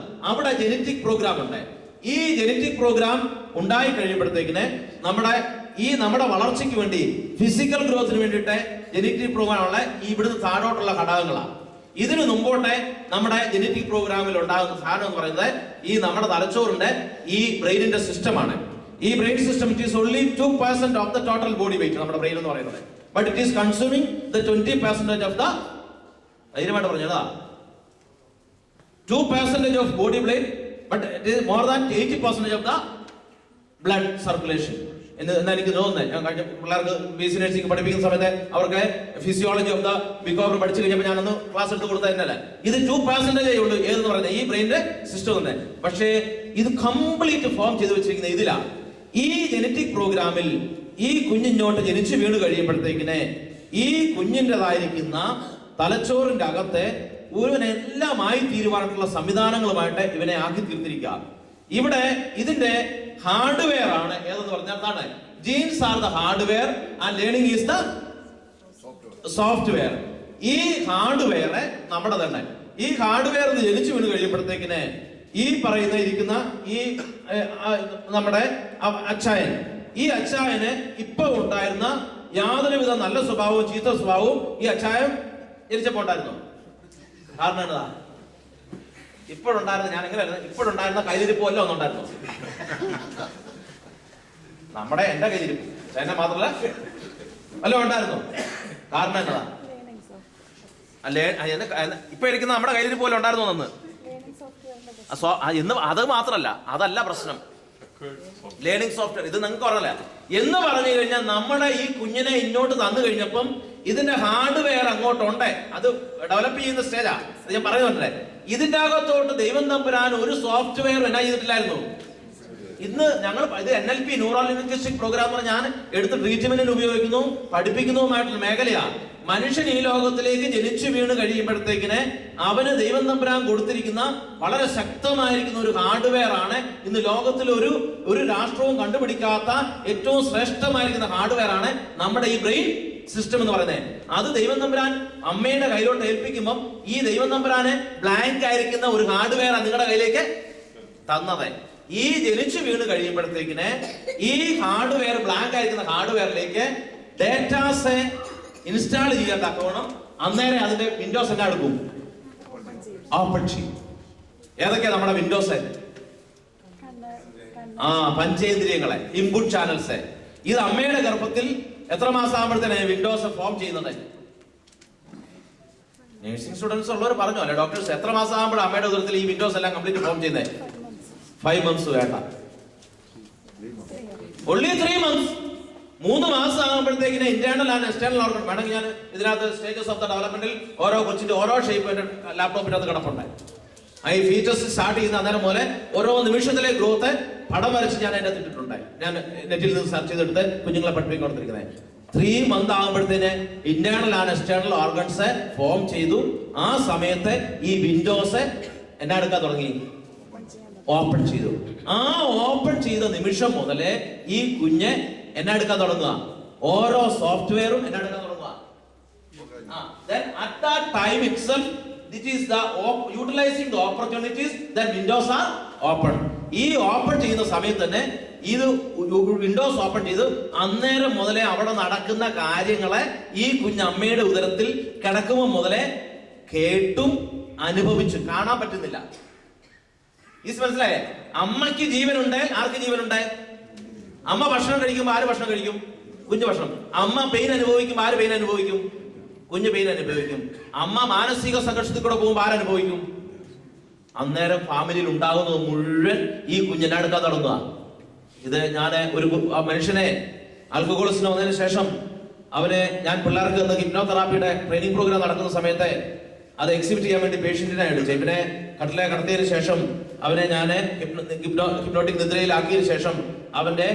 അവിടെ ജനറ്റിക് പ്രോഗ്രാം ഉണ്ട്. ഈ ജനറ്റിക് പ്രോഗ്രാം ഉണ്ടായി കഴിയുമ്പോഴത്തേക്കിന് നമ്മുടെ വളർച്ചയ്ക്ക് വേണ്ടി ഫിസിക്കൽ ഗ്രോത്തിന് വേണ്ടിയിട്ട് ജനറ്റിക് പ്രോഗ്രാം ഉള്ള ഇവിടുന്ന് താഴോട്ടുള്ള ഘടകങ്ങളാണ്. ഇതിനു മുമ്പോട്ടെ നമ്മുടെ ജനറ്റിക് പ്രോഗ്രാമിൽ ഉണ്ടാകുന്ന സാധനം എന്ന് പറയുന്നത് ഈ നമ്മുടെ തലച്ചോറിന്റെ ഈ ബ്രെയിനിന്റെ സിസ്റ്റമാണ്. ഈ brain system it is only 2% of the total body weight നമ്മുടെ ബ്രെയിൻ എന്ന് പറയുന്നത്. But it is consuming the 20% of the ധൈര്യമായിട്ട് പറഞ്ഞതാ 2% of body brain, but it is more than 80% of the blood circulation. എന്നാ എനിക്ക് തോന്നുന്നത്. ഞാൻ കഴിഞ്ഞ പിള്ളേർക്ക് BSc നഴ്സിംഗ് പഠിപ്പിക്കുന്ന സമയത്ത് അവർക്ക് ഫിസിയോളജി ഓഫ് ദ ബിക്കോവർ പഠിച്ചു കഴിഞ്ഞപ്പോൾ ഞാനൊന്ന് ക്ലാസ് എടുത്ത് കൊടുത്തത് തന്നെയല്ല. ഇത് 2% ഉള്ളൂ ഏതെന്ന് പറയുന്നത് ഈ ബ്രെയിനിന്റെ സിസ്റ്റം തന്നെ. പക്ഷേ ഇത് കംപ്ലീറ്റ് ഫോം ചെയ്ത് വെച്ചിരിക്കുന്ന ഇതിലാ. ഈ ജനറ്റിക് പ്രോഗ്രാമിൽ ഈ കുഞ്ഞിഞ്ഞോട്ട് ജനിച്ചു വീണ് കഴിയുമ്പോഴത്തേക്കിനെ ഈ കുഞ്ഞിൻ്റെതായിരിക്കുന്ന തലച്ചോറിന്റെ അകത്തെ എല്ലാമായി തീരുമാനമുള്ള സംവിധാനങ്ങളുമായിട്ട് ഇവനെ ആക്കി തീർത്തിരിക്കുക. ഇവിടെ ഇതിന്റെ ഹാർഡ്വെയർ ആണ് ഏതെന്ന് പറഞ്ഞാൽ എന്താണ്? Genes are the hardware and learning is the software. ഈ ഹാർഡ്വെയർ നമ്മുടെ തന്നെ. ഈ ഹാർഡ്വെയർ ജനിച്ചു വീണ് കഴിയുമ്പോഴത്തേക്കിന് ഈ ഇരിക്കുന്ന ഈ നമ്മുടെ അച്ചായൻ, ഈ അച്ചായന് ഇപ്പൊ ഉണ്ടായിരുന്ന യാതൊരുവിധ നല്ല സ്വഭാവവും ചീത്ത സ്വഭാവവും ഈ അച്ചായൻ ജനിച്ചപ്പോ ഉണ്ടായിരുന്നു. കാരണം എന്നതാ? ഇപ്പോഴുണ്ടായിരുന്ന ഞാൻ എങ്ങനെയായിരുന്നു? ഇപ്പോഴുണ്ടായിരുന്ന കൈതിരിപ്പ് വല്ല ഒന്നുണ്ടായിരുന്നു നമ്മുടെ എന്റെ കൈതിരിപ്പ് എന്നെ മാത്രല്ല വല്ല ഉണ്ടായിരുന്നു. കാരണം എന്നതാ? അല്ലേ ഇപ്പൊ ഇരിക്കുന്ന നമ്മുടെ കൈതിരിപ്പ് പോലെ ഉണ്ടായിരുന്നു എന്ന് അത് മാത്രല്ല, അതല്ല പ്രശ്നം. ലേണിംഗ് സോഫ്റ്റ്വെയർ ഇത് നിങ്ങൾക്ക് പറഞ്ഞല്ല എന്ന് പറഞ്ഞു കഴിഞ്ഞാൽ നമ്മുടെ ഈ കുഞ്ഞിനെ ഇങ്ങോട്ട് തന്നു കഴിഞ്ഞപ്പം ഇതിന്റെ ഹാർഡ്വെയർ അങ്ങോട്ടുണ്ട്. അത് ഡെവലപ്പ് ചെയ്യുന്ന സ്റ്റേജാ. അത് ഞാൻ പറയുന്നുണ്ടല്ലേ. ഇതിന്റെ അകത്തോട്ട് ദൈവം തമ്പുരാൻ ഒരു സോഫ്റ്റ്വെയർ എന്നാ ചെയ്തിട്ടില്ലായിരുന്നു. ഇന്ന് ഞങ്ങൾ ഇത് NLP ന്യൂറോ ലിംഗ്വിസ്റ്റിക് പ്രോഗ്രാം ഞാൻ എടുത്ത് ട്രീറ്റ്മെന്റിന് ഉപയോഗിക്കുന്നു, പഠിപ്പിക്കുന്നതുമായിട്ടുള്ള മേഖലയാണ്. മനുഷ്യൻ ഈ ലോകത്തിലേക്ക് ജനിച്ചു വീണ് കഴിയുമ്പോഴത്തേക്കിന് അവന് ദൈവം തമ്പുരാൻ കൊടുത്തിരിക്കുന്ന വളരെ ശക്തമായിരിക്കുന്ന ഒരു ഹാർഡ്വെയർ ആണ്. ഇന്ന് ലോകത്തിൽ ഒരു രാഷ്ട്രവും കണ്ടുപിടിക്കാത്ത ഏറ്റവും ശ്രേഷ്ഠമായിരിക്കുന്ന ഹാർഡ്വെയർ ആണ് നമ്മുടെ ഈ ബ്രെയിൻ സിസ്റ്റം എന്ന് പറയുന്നത്. അത് ദൈവം തമ്പുരാൻ അമ്മയുടെ കയ്യിലോട്ട് ഏൽപ്പിക്കുമ്പോൾ ഈ ദൈവം തമ്പുരാനെ ബ്ലാങ്ക് ആയിരിക്കുന്ന ഒരു ഹാർഡ്വെയർ നിങ്ങളുടെ കയ്യിലേക്ക് തന്നത്. ഈ ജനിച്ചു വീണ് കഴിയുമ്പോഴത്തേക്കിന് ഈ ഹാർഡ്വെയർ ബ്ലാങ്ക് ആയിരിക്കുന്ന ഹാർഡ്വെയറിലേക്ക് ഡേറ്റാസ് ഇൻസ്റ്റാൾ ചെയ്യാൻ തക്കവണ്ണം അന്നേരം അതിന്റെ വിൻഡോസ് എല്ലാം എടുക്കും, ഓപ്പൺ ചെയ്യും. ഏതൊക്കെയാ നമ്മുടെ വിൻഡോസ്? പഞ്ചേന്ദ്രിയങ്ങളെ, input channels. ഇത് അമ്മയുടെ ഗർഭത്തിൽ എത്ര മാസം ആകുമ്പോഴത്തേനെ വിൻഡോസ് ഫോം ചെയ്യുന്നത്? നഴ്സിംഗ് സ്റ്റുഡൻസ് ഉള്ളവർ പറഞ്ഞു അല്ലെ ഡോക്ടേഴ്സ്, എത്ര മാസം ആകുമ്പോൾ അമ്മയുടെ ഉദരത്തിൽ ഈ വിൻഡോസ് എല്ലാം കംപ്ലീറ്റ് ഫോം ചെയ്യുന്നത്? 5 months വേണ്ട, only 3 months. 3 മാസം ആകുമ്പോഴത്തേക്കിന് ഇന്റേണൽ ആൻഡ് എക്സ്റ്റേണൽ ഓർഗൻ വേണമെങ്കിൽ ഞാൻ ഇതിനകത്ത് സ്റ്റേജസ് ഓഫ് ദ ഡെവലപ്മെന്റിൽ ഓരോ കൊച്ചിന്റെ ഓരോ ഷേപ്പ് ലാപ്ടോപ്പിനകത്ത് കിടപ്പുണ്ട്. ഈ ഫീച്ചേഴ്സ് സ്റ്റാർട്ട് ചെയ്യുന്ന അന്നേരം പോലെ ഓരോ നിമിഷത്തിലെ ഗ്രോത്ത് പടം വരച്ച് ഞാൻ അതിന്റെ ഇട്ടിട്ടുണ്ട്. ഞാൻ നെറ്റിൽ നിന്ന് സെർച്ച് ചെയ്തെടുത്ത് കുഞ്ഞുങ്ങളെ പഠിപ്പിക്കാൻ കൊടുത്തിരിക്കുന്നത്. 3 months ആകുമ്പോഴത്തേന് internal and external organs form ചെയ്തു. ആ സമയത്ത് ഈ വിൻഡോസ് എന്നാ എടുക്കാൻ തുടങ്ങി? ഓപ്പൺ ചെയ്തു. ആ ഓപ്പൺ ചെയ്ത നിമിഷം മുതലേ ഈ കുഞ്ഞ് എന്നാ എടുക്കാൻ തുടങ്ങുക? ഓരോ സോഫ്റ്റ്വെയറും എന്നാ എടുക്കാൻ തുടങ്ങുക? Then at that time itself, this is the utilizing the opportunities, then windows are open. ഈ ഓപ്പൺ ചെയ്യുന്ന സമയത്ത് തന്നെ ഇത് വിൻഡോസ് ഓപ്പൺ ചെയ്ത് അന്നേരം മുതലേ അവിടെ നടക്കുന്ന കാര്യങ്ങളെ ഈ കുഞ്ഞമ്മയുടെ ഉദരത്തിൽ കിടക്കുമ്പോൾ മുതലേ കേട്ടും അനുഭവിച്ചു. കാണാൻ പറ്റുന്നില്ല. മനസ്സിലായേ? അമ്മയ്ക്ക് ജീവനുണ്ട്. ആർക്ക് ജീവനുണ്ട്? അമ്മ ഭക്ഷണം കഴിക്കുമ്പോൾ ആര് ഭക്ഷണം കഴിക്കും? കുഞ്ഞ് ഭക്ഷണം. അമ്മ പെയിൻ അനുഭവിക്കും. ആര് പെയിൻ അനുഭവിക്കും? കുഞ്ഞ് പെയിൻ അനുഭവിക്കും. അമ്മ മാനസിക സംഘർഷത്തിൽ കൂടെ പോകുമ്പോൾ ആരനുഭവിക്കും? അന്നേരം ഫാമിലിയിൽ ഉണ്ടാകുന്നത് മുഴുവൻ ഈ കുഞ്ഞിനെ എടുക്കാൻ തുടങ്ങുക. ഇത് ഞാൻ ഒരു മനുഷ്യനെ ആൽക്കഹോളിസിന് വന്നതിന് ശേഷം അവനെ ഞാൻ പിള്ളേർക്ക് ഹിപ്നോതെറാപ്പിയുടെ ട്രെയിനിങ് പ്രോഗ്രാം നടക്കുന്ന സമയത്ത് അത് എക്സിബിറ്റ് ചെയ്യാൻ വേണ്ടി പേഷ്യന്റിനെ അടിച്ചു. ഇവനെ കട്ടിലെ കടത്തിയതിനു ശേഷം അവനെ ഞാൻ ഹിപ്നോട്ടിക് നിദ്രയിലാക്കിയതിനു ശേഷം അവന്റെ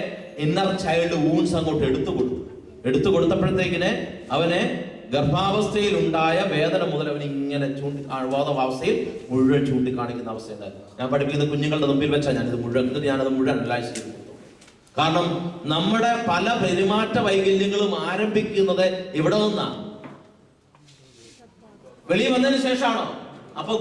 ഇന്നർ ചൈൽഡ് വൂൺസ് അങ്ങോട്ട് എടുത്തു കൊടുത്തപ്പോഴത്തേക്കിന് അവനെ ഗർഭാവസ്ഥയിൽ ഉണ്ടായ വേദന മുതൽ അവൻ ഇങ്ങനെ ബോധാവസ്ഥയിൽ മുഴുവൻ ചൂണ്ടിക്കാണിക്കുന്ന അവസ്ഥയുണ്ടായിരുന്നു. ഞാൻ പഠിപ്പിക്കുന്ന കുഞ്ഞുങ്ങളുടെ മുമ്പിൽ വെച്ചാൽ ഞാനത് മുഴുവൻ അനലൈസ് ചെയ്തു. കാരണം നമ്മുടെ പല പെരുമാറ്റ വൈകല്യങ്ങളും ആരംഭിക്കുന്നത് ഇവിടെ നിന്നാണ്. വെളിയിൽ വന്നതിന് ശേഷമാണോ? അപ്പൊ